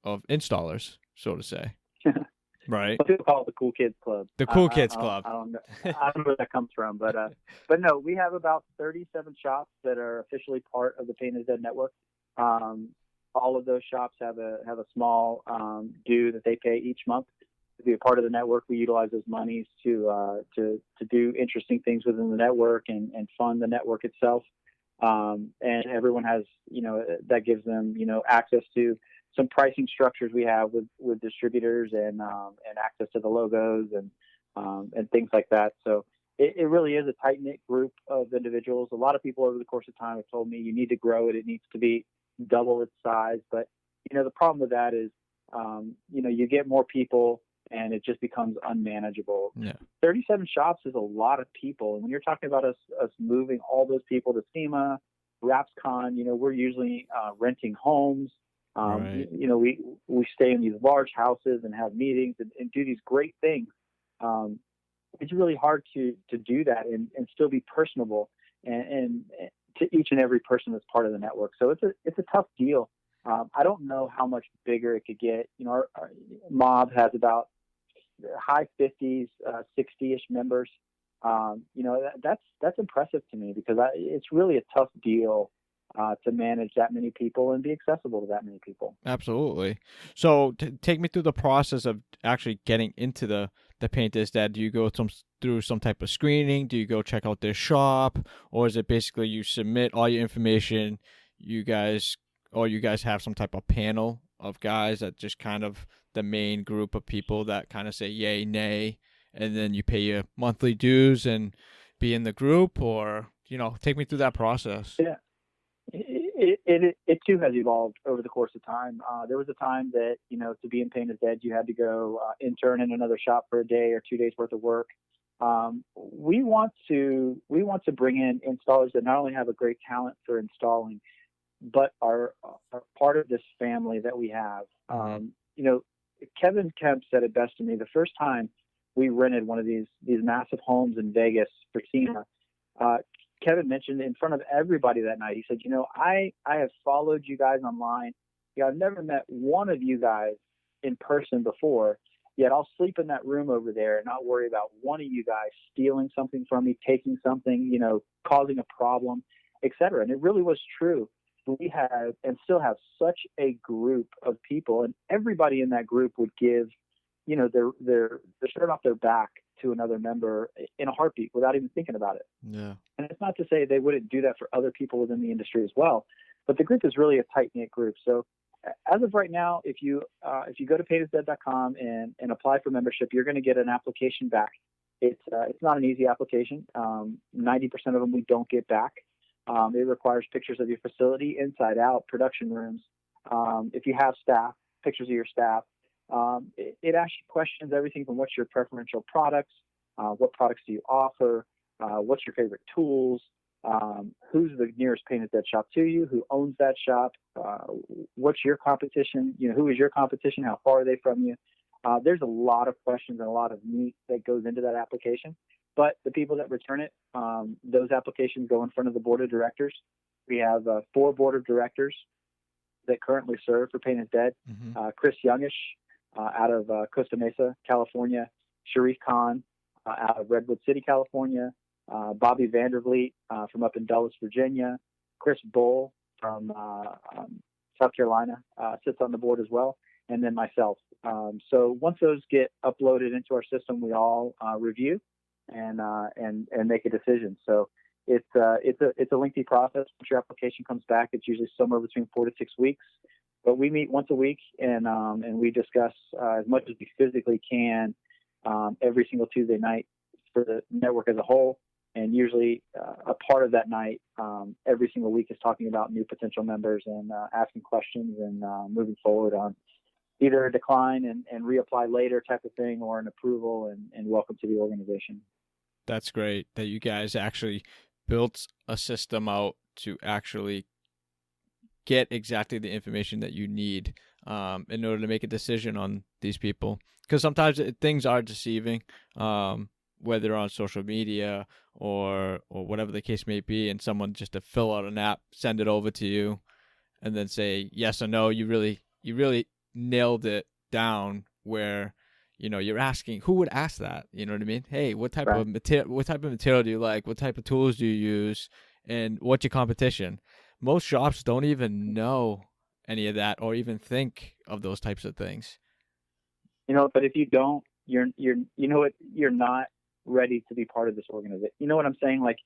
installers, so to say. Right. People call it the Cool Kids Club. The Cool Kids Club. I don't know where that comes from, but no, we have about 37 shops that are officially part of the Pain is Dead network. All of those shops have a small due that they pay each month to be a part of the network. We utilize those monies to do interesting things within the network and fund the network itself. And everyone has, that gives them, access to some pricing structures we have with distributors and access to the logos and things like that. So it really is a tight knit group of individuals. A lot of people over the course of time have told me you need to grow it. It needs to be double its size. But, the problem with that is, you get more people and it just becomes unmanageable. Yeah. 37 shops is a lot of people. And when you're talking about us moving all those people to SEMA, RapsCon, we're usually renting homes. Right. We stay in these large houses and have meetings and do these great things. It's really hard to do that and still be personable and to each and every person that's part of the network. So it's a tough deal. I don't know how much bigger it could get. Our mob has about high 50s, 60-ish members. That's impressive to me because it's really a tough deal to manage that many people and be accessible to that many people. Absolutely. So take me through the process of actually getting into the Pain is Dead. Do you go through some type of screening? Do you go check out their shop? Or is it basically you submit all your information, you guys have some type of panel of guys that just kind of the main group of people that kind of say yay, nay, and then you pay your monthly dues and be in the group? Or, take me through that process. Yeah. It too has evolved over the course of time. There was a time that, to be in Pain is Dead, you had to go intern in another shop for a day or 2 days worth of work. We want to bring in installers that not only have a great talent for installing, but are part of this family that we have. Kevin Kemp said it best to me. The first time we rented one of these massive homes in Vegas for SEMA, Kevin mentioned in front of everybody that night, he said, I have followed you guys online. I've never met one of you guys in person before, yet I'll sleep in that room over there and not worry about one of you guys stealing something from me, taking something, causing a problem, etc. And it really was true. We have and still have such a group of people, and everybody in that group would give, their shirt off their back to another member in a heartbeat without even thinking about it. Yeah. And it's not to say they wouldn't do that for other people within the industry as well, but the group is really a tight knit group. So as of right now, if you go to painisdead.com and apply for membership, you're going to get an application back. It's not an easy application. 90% of them we don't get back. It requires pictures of your facility, inside out, production rooms. If you have staff, pictures of your staff. It asks you questions, everything from what's your preferential products, what products do you offer, what's your favorite tools, who's the nearest Pain is Dead shop to you, who owns that shop, what's your competition, who is your competition, how far are they from you. There's a lot of questions and a lot of meat that goes into that application. But the people that return it, those applications go in front of the board of directors. We have 4 board of directors that currently serve for Pain is Dead. Mm-hmm. Chris Youngish out of Costa Mesa, California. Sharif Khan out of Redwood City, California, Bobby Vandervliet from up in Dulles, Virginia, Chris Bull from South Carolina sits on the board as well, and then myself. So once those get uploaded into our system, we all review and make a decision. So it's a lengthy process. Once your application comes back, it's usually somewhere between 4 to 6 weeks. But we meet once a week and we discuss as much as we physically can every single Tuesday night for the network as a whole. And usually a part of that night every single week is talking about new potential members and asking questions and moving forward on either a decline and reapply later type of thing, or an approval and welcome to the organization. That's great that you guys actually built a system out to actually get exactly the information that you need in order to make a decision on these people. Because sometimes things are deceiving, whether on social media or whatever the case may be, and someone just to fill out an app, send it over to you, and then say yes or no. You really nailed it down where, you know, you're asking, who would ask that? You know what I mean? Hey, what type of material do you like? What type of tools do you use? And what's your competition? Most shops don't even know any of that or even think of those types of things. You know, but if you don't, you're not ready to be part of this organization. You know what I'm saying? Like,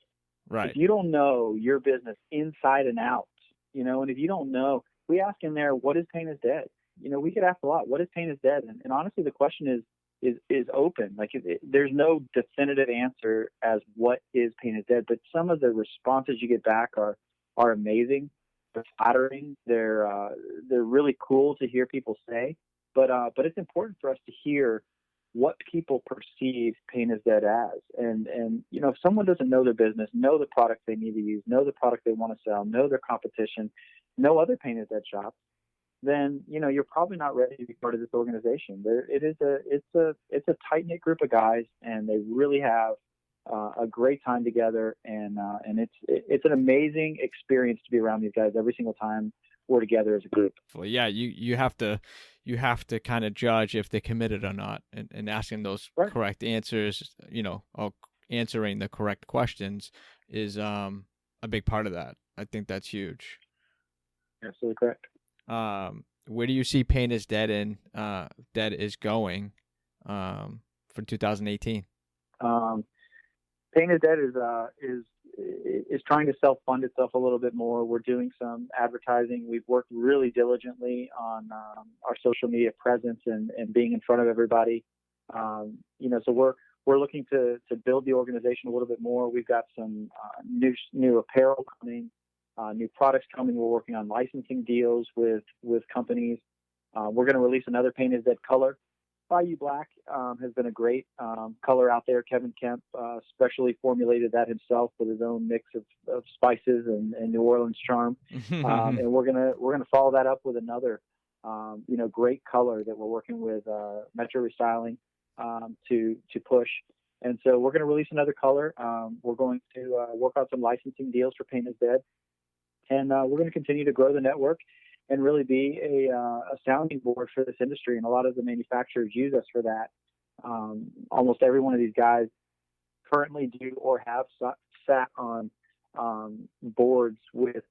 right. If you don't know your business inside and out, you know, and if you don't know, we ask in there, what is Pain is Dead? You know, we could ask a lot, what is Pain is Dead? And honestly, the question is open. Like, there's no definitive answer as what is Pain is Dead, but some of the responses you get back are amazing. They're flattering. They're really cool to hear people say, but it's important for us to hear what people perceive Pain is Dead as. And you know, if someone doesn't know their business, know the product they need to use, know the product they want to sell, know their competition, know other Pain is Dead shops, then, you know, you're probably not ready to be part of this organization. It's a tight-knit group of guys, and they really have a great time together, and it's an amazing experience to be around these guys every single time we're together as a group. Well, yeah, you have to kind of judge if they're committed or not, and asking those correct answers, you know, or answering the correct questions is a big part of that. I think that's huge. Absolutely correct. Where do you see Pain is Dead is going for 2018? Pain is Dead is trying to self-fund itself a little bit more. We're doing some advertising. We've worked really diligently on our social media presence and being in front of everybody. You know, so we're looking to build the organization a little bit more. We've got some new apparel coming, new products coming. We're working on licensing deals with companies. We're going to release another Pain is Dead color. Bayou Black has been a great color out there. Kevin Kemp specially formulated that himself with his own mix of spices and New Orleans charm. And we're gonna follow that up with another great color that we're working with Metro Restyling to push. And so we're going to release another color. We're going to work on some licensing deals for Pain is Dead, and we're going to continue to grow the network and really be a sounding board for this industry. And a lot of the manufacturers use us for that. Almost every one of these guys currently do or have sat on boards with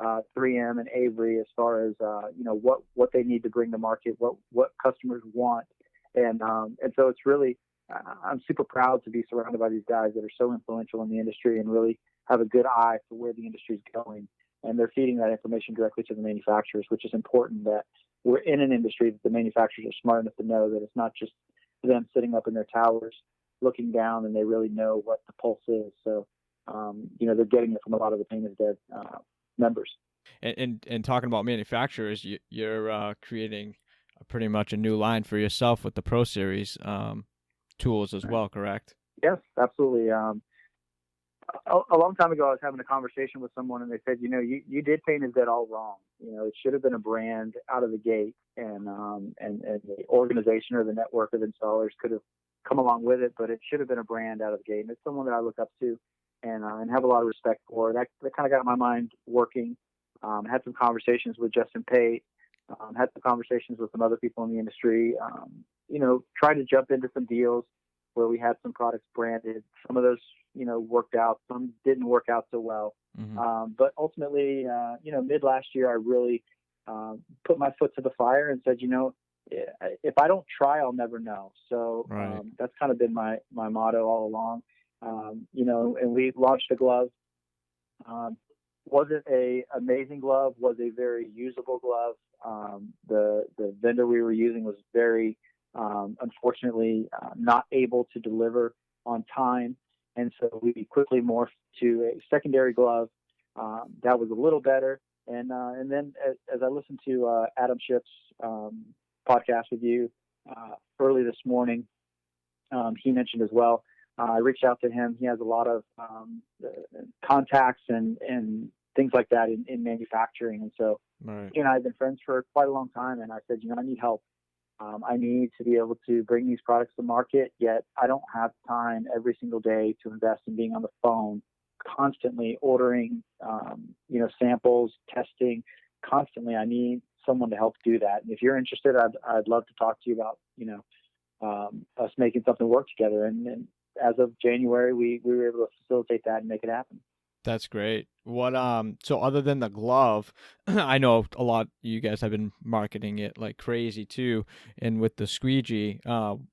3M and Avery as far as what they need to bring to market, what customers want, and so it's really I'm super proud to be surrounded by these guys that are so influential in the industry and really have a good eye for where the industry is going. And they're feeding that information directly to the manufacturers, which is important that we're in an industry that the manufacturers are smart enough to know that it's not just them sitting up in their towers looking down, and they really know what the pulse is. So, they're getting it from a lot of the Pain is Dead members. And talking about manufacturers, you're creating pretty much a new line for yourself with the Pro Series tools as well, correct? Yes, absolutely. A long time ago, I was having a conversation with someone, and they said, you did Pain is Dead all wrong. It should have been a brand out of the gate, and the organization or the network of installers could have come along with it, but it should have been a brand out of the gate. And it's someone that I look up to and have a lot of respect for. That kind of got my mind working. Had some conversations with Justin Pate, had some conversations with some other people in the industry. Tried to jump into some deals. where we had some products branded. Some of those, worked out. Some didn't work out so well. But ultimately, mid last year, I really put my foot to the fire and said, if I don't try, I'll never know. So that's kind of been my motto all along. And we launched a glove. Wasn't a amazing glove, was a very usable glove. The vendor we were using was very, unfortunately, not able to deliver on time. And so we quickly morphed to a secondary glove that was a little better. And then as I listened to Adam Schiff's podcast with you early this morning, he mentioned as well, I reached out to him. He has a lot of contacts and things like that in manufacturing. And so he and I have been friends for quite a long time. And I said, I need help. I need to be able to bring these products to market, yet I don't have time every single day to invest in being on the phone, constantly ordering, samples, testing, constantly. I need someone to help do that. And if you're interested, I'd love to talk to you about, us making something work together. And as of January, we were able to facilitate that and make it happen. That's great. What so other than the glove, I know a lot you guys have been marketing it like crazy too, and with the squeegee,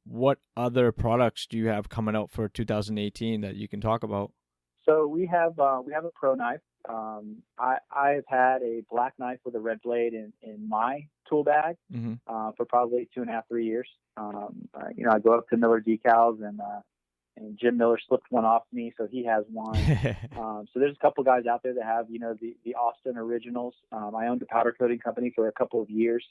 what other products do you have coming out for 2018 that you can talk about? So we have a pro knife. I've had a black knife with a red blade in my tool bag for probably 2.5, 3 years. I go up to Miller Decals and Jim Miller slipped one off me, so he has one. So there's a couple guys out there that have, the Austin Originals. I owned a powder coating company for a couple of years,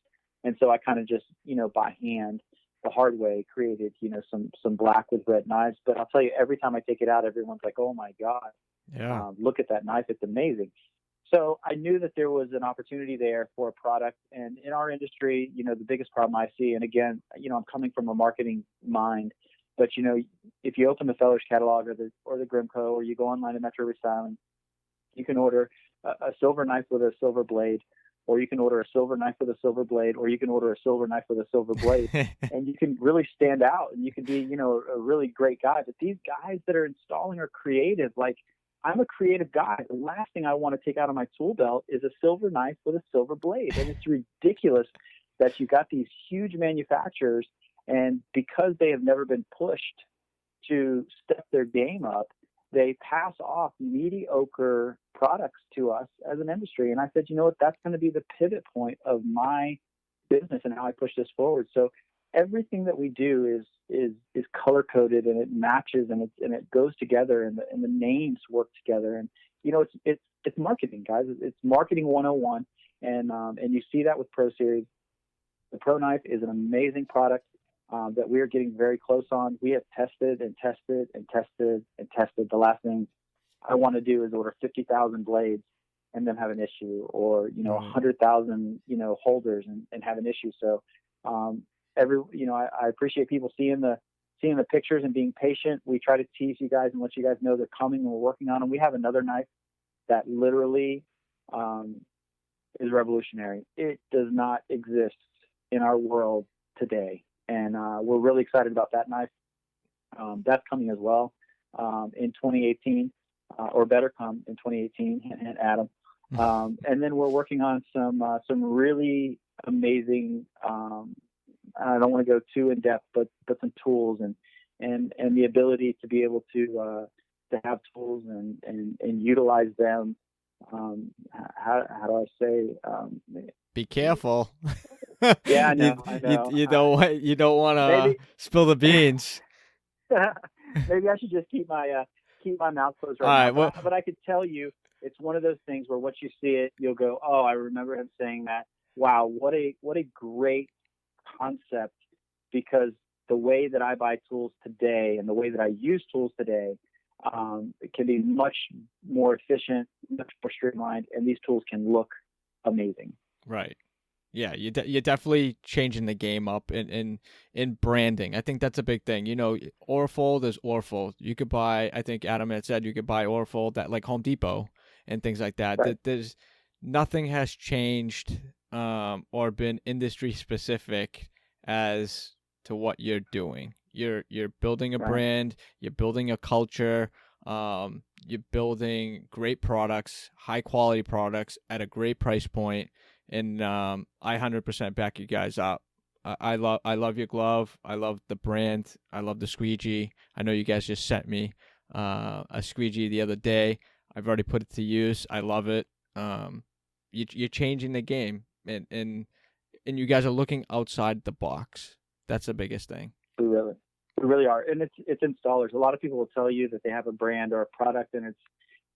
and so I kind of just, by hand, the hard way, created, some black with red knives. But I'll tell you, every time I take it out, everyone's like, "Oh my God, look at that knife! It's amazing." So I knew that there was an opportunity there for a product, and in our industry, the biggest problem I see, and again, I'm coming from a marketing mind. But, if you open the Feller's catalog or the Grimco, or you go online to Metro Restyling, you can order a silver knife with a silver blade, or you can order a silver knife with a silver blade, or you can order a silver knife with a silver blade, and you can really stand out, and you can be, a really great guy. But these guys that are installing are creative. Like, I'm a creative guy. The last thing I want to take out of my tool belt is a silver knife with a silver blade. And it's ridiculous that you got these huge manufacturers, and because they have never been pushed to step their game up, they pass off mediocre products to us as an industry. And I said, that's going to be the pivot point of my business and how I push this forward. So everything that we do is color coded, and it matches, and it goes together, and the names work together. And it's marketing, guys. It's marketing 101, and you see that with Pro Series. The Pro Knife is an amazing product that we are getting very close on. We have tested and tested and tested and tested. The last thing I want to do is order 50,000 blades and then have an issue, or 100,000 holders and have an issue. So I appreciate people seeing the pictures and being patient. We try to tease you guys and let you guys know they're coming, and we're working on them. We have another knife that literally is revolutionary. It does not exist in our world today. And we're really excited about that knife. That's coming as well in 2018, or better come in 2018, and Adam. And then we're working on some really amazing, I don't want to go too in depth, but some tools and the ability to be able to have tools and utilize them. How do I say? Be careful. Yeah, I know. You don't want to spill the beans. Maybe I should just keep my mouth closed right now. But I could tell you, it's one of those things where once you see it, you'll go, "Oh, I remember him saying that. Wow, what a great concept!" Because the way that I buy tools today and the way that I use tools today, it can be much more efficient, much more streamlined, and these tools can look amazing. Right. Yeah, you're definitely changing the game up in branding. I think that's a big thing. Orfold is Orfold. You could buy, I think Adam had said, you could buy Orfold at like Home Depot and things like that. Right. There's nothing has changed or been industry specific as to what you're doing. You're building a Right. brand, you're building a culture, you're building great products, high quality products at a great price point, and I 100% back you guys up. I love your glove. I love the brand. I love the squeegee. I know you guys just sent me a squeegee the other day. I've already put it to use. I love it. You're changing the game, and you guys are looking outside the box. That's the biggest thing. We really are, and it's installers. A lot of people will tell you that they have a brand or a product, and it's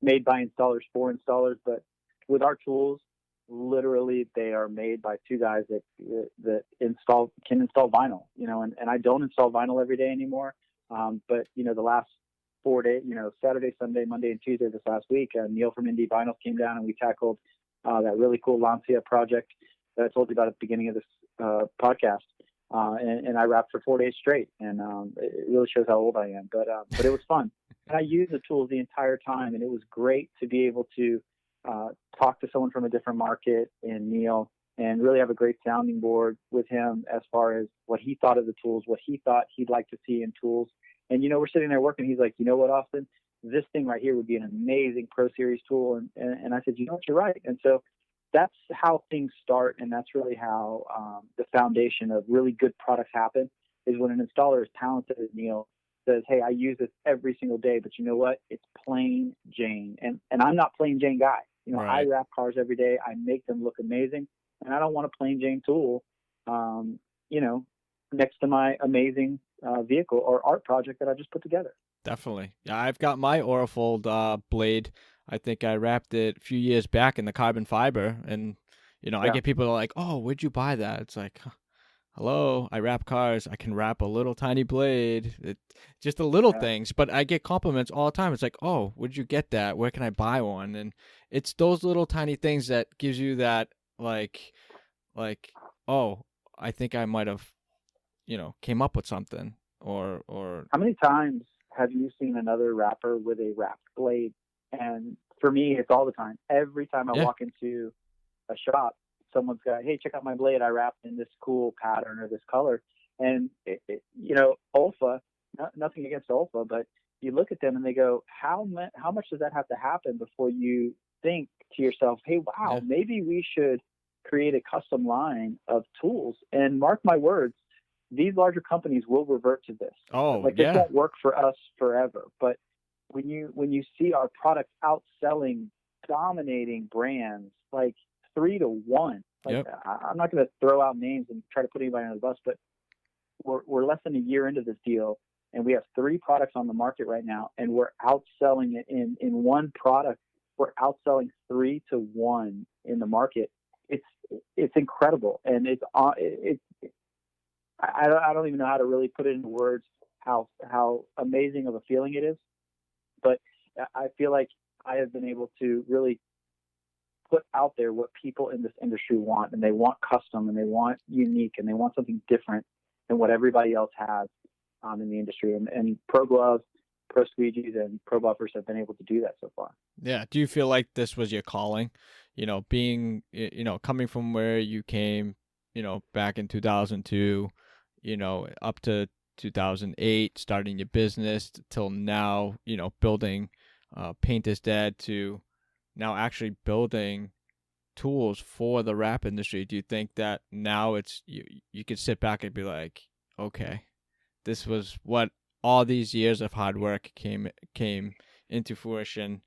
made by installers for installers. But with our tools, literally, they are made by two guys that can install vinyl. And I don't install vinyl every day anymore. But the last 4 days, Saturday, Sunday, Monday, and Tuesday this last week, Neil from Indie Vinyls came down and we tackled that really cool Lancia project that I told you about at the beginning of this podcast. And I rapped for 4 days straight, and it really shows how old I am. But it was fun, and I used the tools the entire time, and it was great to be able to talk to someone from a different market and Neil, and really have a great sounding board with him as far as what he thought of the tools, what he thought he'd like to see in tools. And we're sitting there working. He's like, you know what, Austin, this thing right here would be an amazing Pro Series tool. And I said, you know what, you're right. And so that's how things start, and that's really how the foundation of really good products happen, is when an installer as talented as Neil says, hey, I use this every single day, but you know what? It's plain Jane. And I'm not plain Jane guy. Right. I wrap cars every day. I make them look amazing, and I don't want a plain Jane tool, next to my amazing vehicle or art project that I just put together. Definitely. Yeah, I've got my Aurafold blade. I think I wrapped it a few years back in the carbon fiber, and I get people like, "Oh, where'd you buy that?" It's like, hello, I wrap cars. I can wrap a little tiny blade. Just the little things, but I get compliments all the time. It's like, "Oh, where'd you get that? Where can I buy one?" And it's those little tiny things that gives you that like, oh, I think I might have, came up with something, or. How many times have you seen another rapper with a wrapped blade? And for me, it's all the time. Every time I walk into a shop, someone's got, hey, check out my blade. I wrapped in this cool pattern or this color. And, Olfa, nothing against Olfa, but you look at them and they go, how much does that have to happen before you think to yourself, hey, wow, maybe we should create a custom line of tools? And mark my words, these larger companies will revert to this. This won't work for us forever. But when you see our products outselling, dominating brands like 3-1, I'm not going to throw out names and try to put anybody on the bus, but we're less than a year into this deal, and we have 3 products on the market right now, and we're outselling it in one product. We're outselling 3-1 in the market. It's incredible, and I don't even know how to really put it into words how amazing of a feeling it is. But I feel like I have been able to really put out there what people in this industry want, and they want custom, and they want unique, and they want something different than what everybody else has in the industry. And Pro Gloves, Pro Squeegees, and Pro Buffers have been able to do that so far. Yeah. Do you feel like this was your calling? Being, coming from where you came, back in 2002, up to 2008, starting your business till now, building Paint is Dead, to now actually building tools for the rap industry. Do you think that now it's you could sit back and be like, okay, this was what all these years of hard work came into fruition,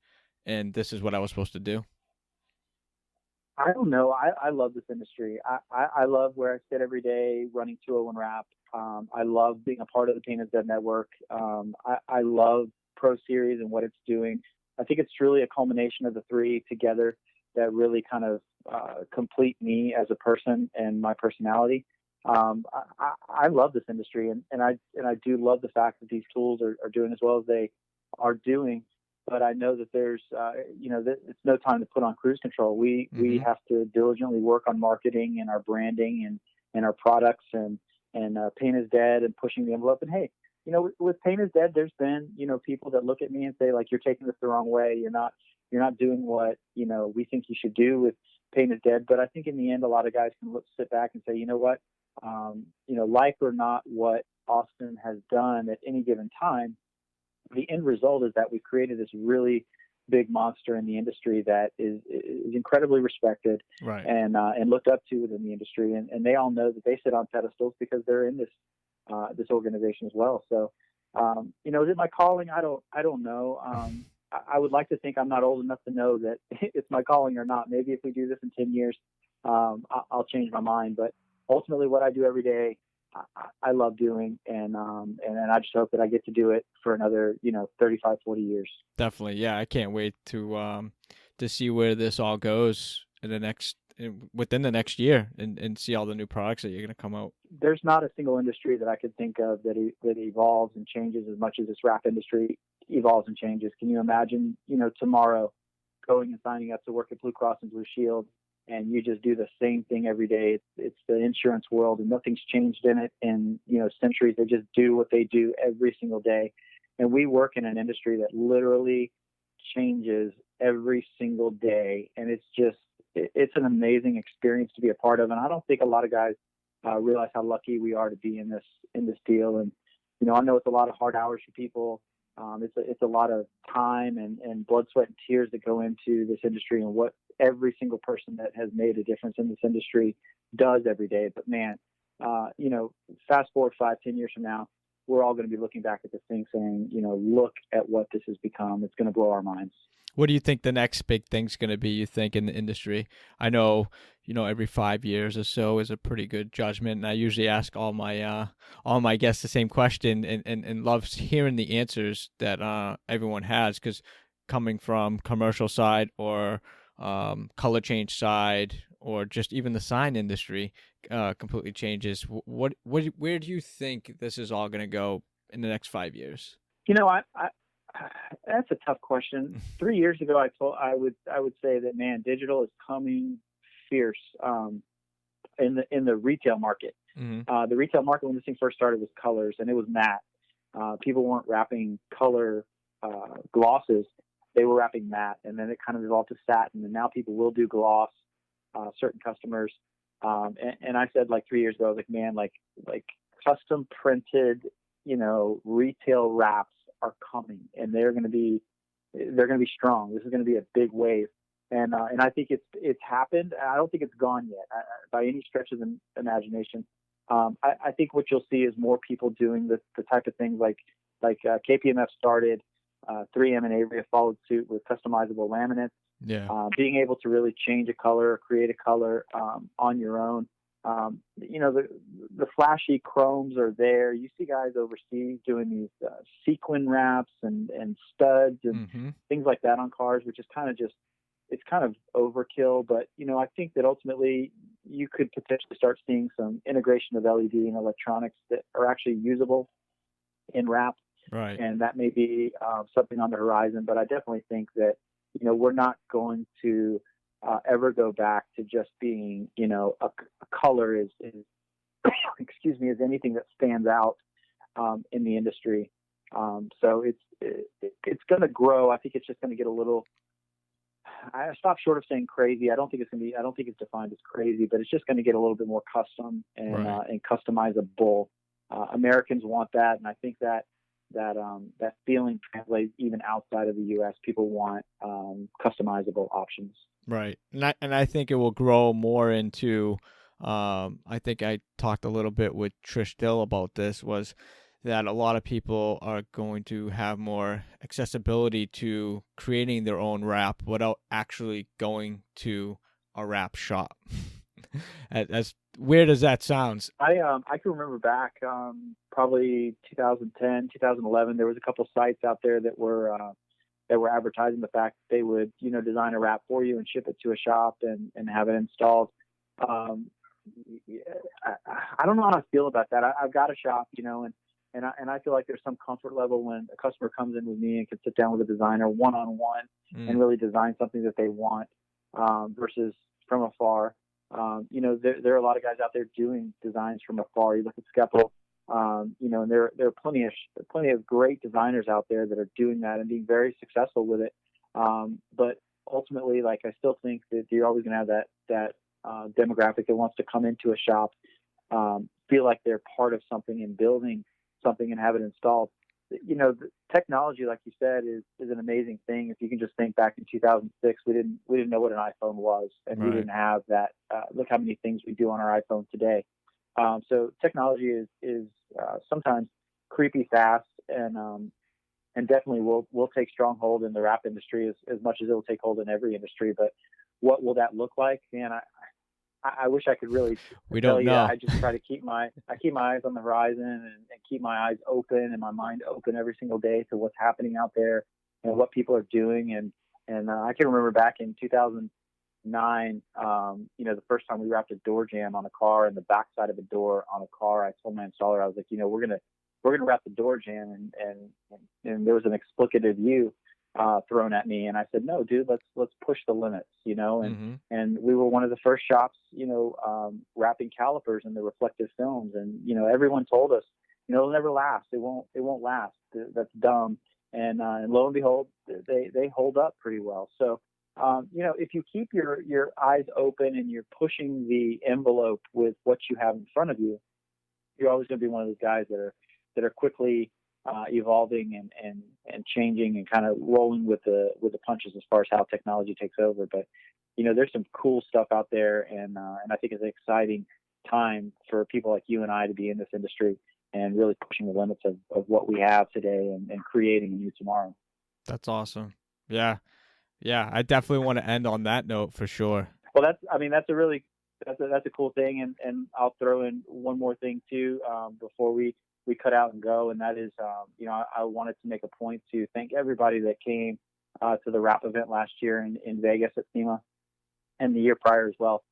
and this is what I was supposed to do? I don't know. I love this industry. I love where I sit every day running 201 Rap. I love being a part of the Paint is Dead network. I love Pro Series and what it's doing. I think it's truly a culmination of the 3 together that really kind of complete me as a person and my personality. I love this industry, and I do love the fact that these tools are doing as well as they are doing. But I know that there's, it's no time to put on cruise control. We have to diligently work on marketing and our branding and our products and Paint is Dead and pushing the envelope. And hey, with Paint is Dead, there's been, people that look at me and say, like, you're taking this the wrong way. You're not doing what, we think you should do pain is dead. But I think in the end, a lot of guys can sit back and say, you know what, like or not what Austin has done at any given time, the end result is that we've created this really big monster in the industry that is incredibly respected, Right. And looked up to within the industry, and they all know that they sit on pedestals because they're in this organization as well. So, is it my calling? I don't know. I would like to think I'm not old enough to know that it's my calling or not. Maybe if we do this in 10 years, I'll change my mind. But ultimately, what I do every day, I love doing, and I just hope that I get to do it for another 35, 40 years. Definitely, yeah. I can't wait to see where this all goes within the next year, and see all the new products that you're going to come out. There's not a single industry that I could think of that evolves and changes as much as this wrap industry evolves and changes. Can you imagine, tomorrow going and signing up to work at Blue Cross and Blue Shield, and you just do the same thing every day? It's the insurance world, and nothing's changed in it in centuries. They just do what they do every single day, and we work in an industry that literally changes every single day, and it's an amazing experience to be a part of. And I don't think a lot of guys realize how lucky we are to be in this deal. And I know it's a lot of hard hours for people. It's a lot of time and blood, sweat, and tears that go into this industry, and what every single person that has made a difference in this industry does every day. But man, fast forward 5-10 years from now, we're all going to be looking back at this thing saying, look at what this has become. It's going to blow our minds. What do you think the next big thing's going to be, you think, in the industry? I know, every 5 years or so is a pretty good judgment. And I usually ask all my guests the same question, and love hearing the answers that everyone has, because coming from commercial side or color change side, or just even the sign industry completely changes. Where do you think this is all going to go in the next 5 years? That's a tough question. 3 years ago, I would say that, man, digital is coming fierce in the retail market. Mm-hmm. The retail market when this thing first started was colors, and it was matte. People weren't wrapping color glosses; they were wrapping matte, and then it kind of evolved to satin, and now people will do gloss. Certain customers, and I said, like 3 years ago, I was like, man, like custom printed, retail wraps are coming, and they're going to be strong. This is going to be a big wave, and I think it's happened. I don't think it's gone yet by any stretch of the imagination. I think what you'll see is more people doing the type of things like KPMF started. 3M and Avery have followed suit with customizable laminates. Yeah. Being able to really change a color, or create a color on your own. The flashy chromes are there. You see guys overseas doing these sequin wraps and studs and mm-hmm. things like that on cars, which is it's kind of overkill. But, I think that ultimately you could potentially start seeing some integration of LED and electronics that are actually usable in wrap. Right. And that may be something on the horizon. But I definitely think that, we're not going to ever go back to just being, a color is excuse me, is anything that stands out in the industry. So it's going to grow. I think it's just going to get a little. I stop short of saying crazy. I don't think it's defined as crazy, but it's just going to get a little bit more custom and right. And customizable. Americans want that, and I think that feeling translates even outside of the U.S. People want customizable options. Right. And I think it will grow more into, I think I talked a little bit with Trish Dill about this, was that a lot of people are going to have more accessibility to creating their own wrap without actually going to a wrap shop. As weird as that sounds. I can remember back probably 2010, 2011, there was a couple sites out there that were advertising the fact that they would, design a wrap for you and ship it to a shop and have it installed. I don't know how I feel about that. I've got a shop, and I feel like there's some comfort level when a customer comes in with me and can sit down with a designer one-on-one and really design something that they want versus from afar. There are a lot of guys out there doing designs from afar. You look at Skeppel, and there are plenty of great designers out there that are doing that and being very successful with it. But ultimately, like, I still think that you're always going to have that demographic that wants to come into a shop, feel like they're part of something and building something and have it installed. The technology, like you said, is an amazing thing. If you can just think back in 2006, we didn't know what an iPhone was, and we didn't have that. Look how many things we do on our iPhone today. So technology is sometimes creepy fast, and definitely will take strong hold in the wrap industry as much as it will take hold in every industry. But what will that look like? Man, I wish I could really We tell don't you. know. I just try to keep my eyes on the horizon and keep my eyes open and my mind open every single day to what's happening out there and what people are doing. And I can remember back in 2009, the first time we wrapped a door jamb on a car and the backside of a door on a car. I told my installer, I was like, we're gonna wrap the door jamb, and there was an explicative U thrown at me, and I said, no, dude, let's push the limits, and we were one of the first shops, wrapping calipers in the reflective films, and everyone told us, it'll never last, it won't last, that's dumb, and lo and behold, they hold up pretty well. So if you keep your eyes open and you're pushing the envelope with what you have in front of you, you're always going to be one of those guys that are quickly evolving and changing and kind of rolling with the punches as far as how technology takes over. But there's some cool stuff out there, and I think it's an exciting time for people like you and I to be in this industry and really pushing the limits of what we have today and creating a new tomorrow. That's awesome. Yeah, I definitely want to end on that note for sure. Well, that's a cool thing, and I'll throw in one more thing too before we cut out and go, and that is, I wanted to make a point to thank everybody that came to the wrap event last year in Vegas at SEMA, and the year prior as well.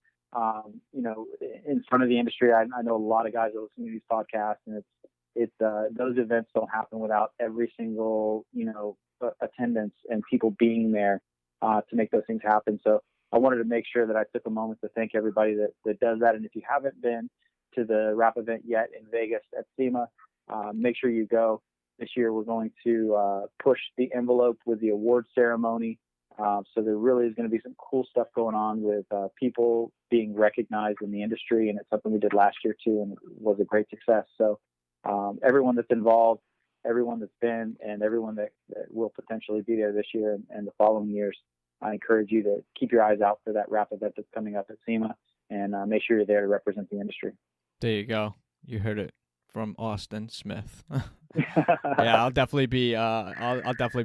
In front of the industry, I know a lot of guys are listening to these podcasts, and it's those events don't happen without every single attendance and people being there to make those things happen. So I wanted to make sure that I took a moment to thank everybody that does that. And if you haven't been to the wrap event yet in Vegas at SEMA, make sure you go. This year we're going to push the envelope with the award ceremony. So there really is going to be some cool stuff going on with people being recognized in the industry, and it's something we did last year too, and it was a great success. So everyone that's involved, everyone that's been, and everyone that will potentially be there this year and the following years, I encourage you to keep your eyes out for that wrap event that's coming up at SEMA, and make sure you're there to represent the industry. There you go. You heard it from Austin Smith. Yeah, I'll definitely be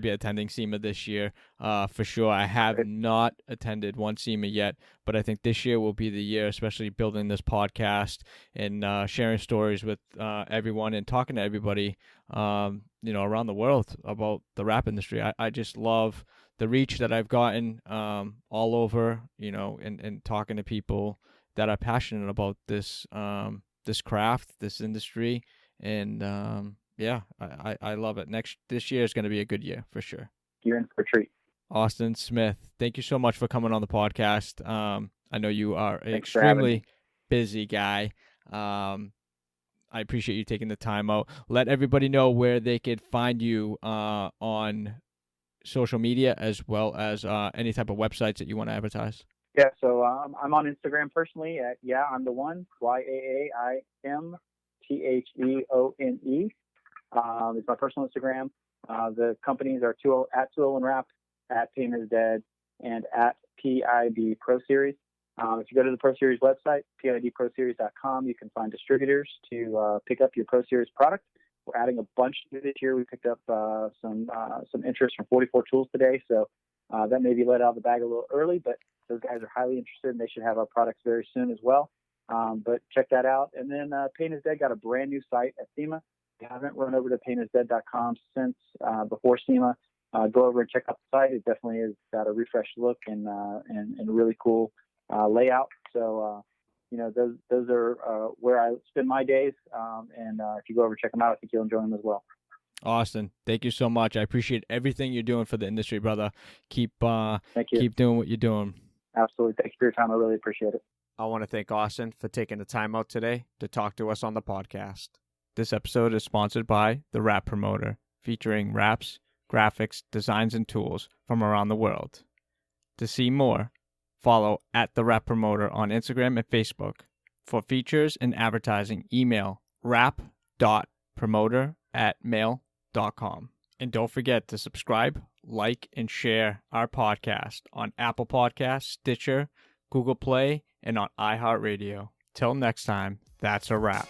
attending SEMA this year, for sure. I have not attended one SEMA yet, but I think this year will be the year, especially building this podcast and sharing stories with everyone and talking to everybody, around the world about the wrap industry. I just love the reach that I've gotten all over, and talking to people that are passionate about this this craft, this industry, and I love it. This year is going to be a good year for sure. You're in for a treat. Austin Smith, thank you so much for coming on the podcast. I know you are an extremely busy guy. I appreciate you taking the time out. Let everybody know where they could find you on social media, as well as any type of websites that you want to advertise. Yeah, so I'm on Instagram personally at I'm the one, YAAIMTHEONE. It's my personal Instagram. The companies are at 201 Wrap, at Painters Dead, and at PID Pro Series. If you go to the Pro Series website, PIDProSeries.com, you can find distributors to pick up your Pro Series product. We're adding a bunch this year. We picked up some interest from 44 Tools today, so that may be let out of the bag a little early, but those guys are highly interested, and they should have our products very soon as well. But check that out. And then Paint is Dead got a brand new site at SEMA. If you haven't run over to paintisdead.com since before SEMA, go over and check out the site. It definitely has got a refreshed look and a really cool layout. So, those are where I spend my days. And if you go over and check them out, I think you'll enjoy them as well. Austin, thank you so much. I appreciate everything you're doing for the industry, brother. Keep doing what you're doing. Absolutely. Thank you for your time. I really appreciate it. I want to thank Austin for taking the time out today to talk to us on the podcast. This episode is sponsored by The Wrap Promoter, featuring wraps, graphics, designs, and tools from around the world. To see more, follow at The Rap Promoter on Instagram and Facebook. For features and advertising, email rap.promoter@mail.com. And don't forget to subscribe, like, and share our podcast on Apple Podcasts, Stitcher, Google Play, and on iHeartRadio. Till next time, that's a wrap.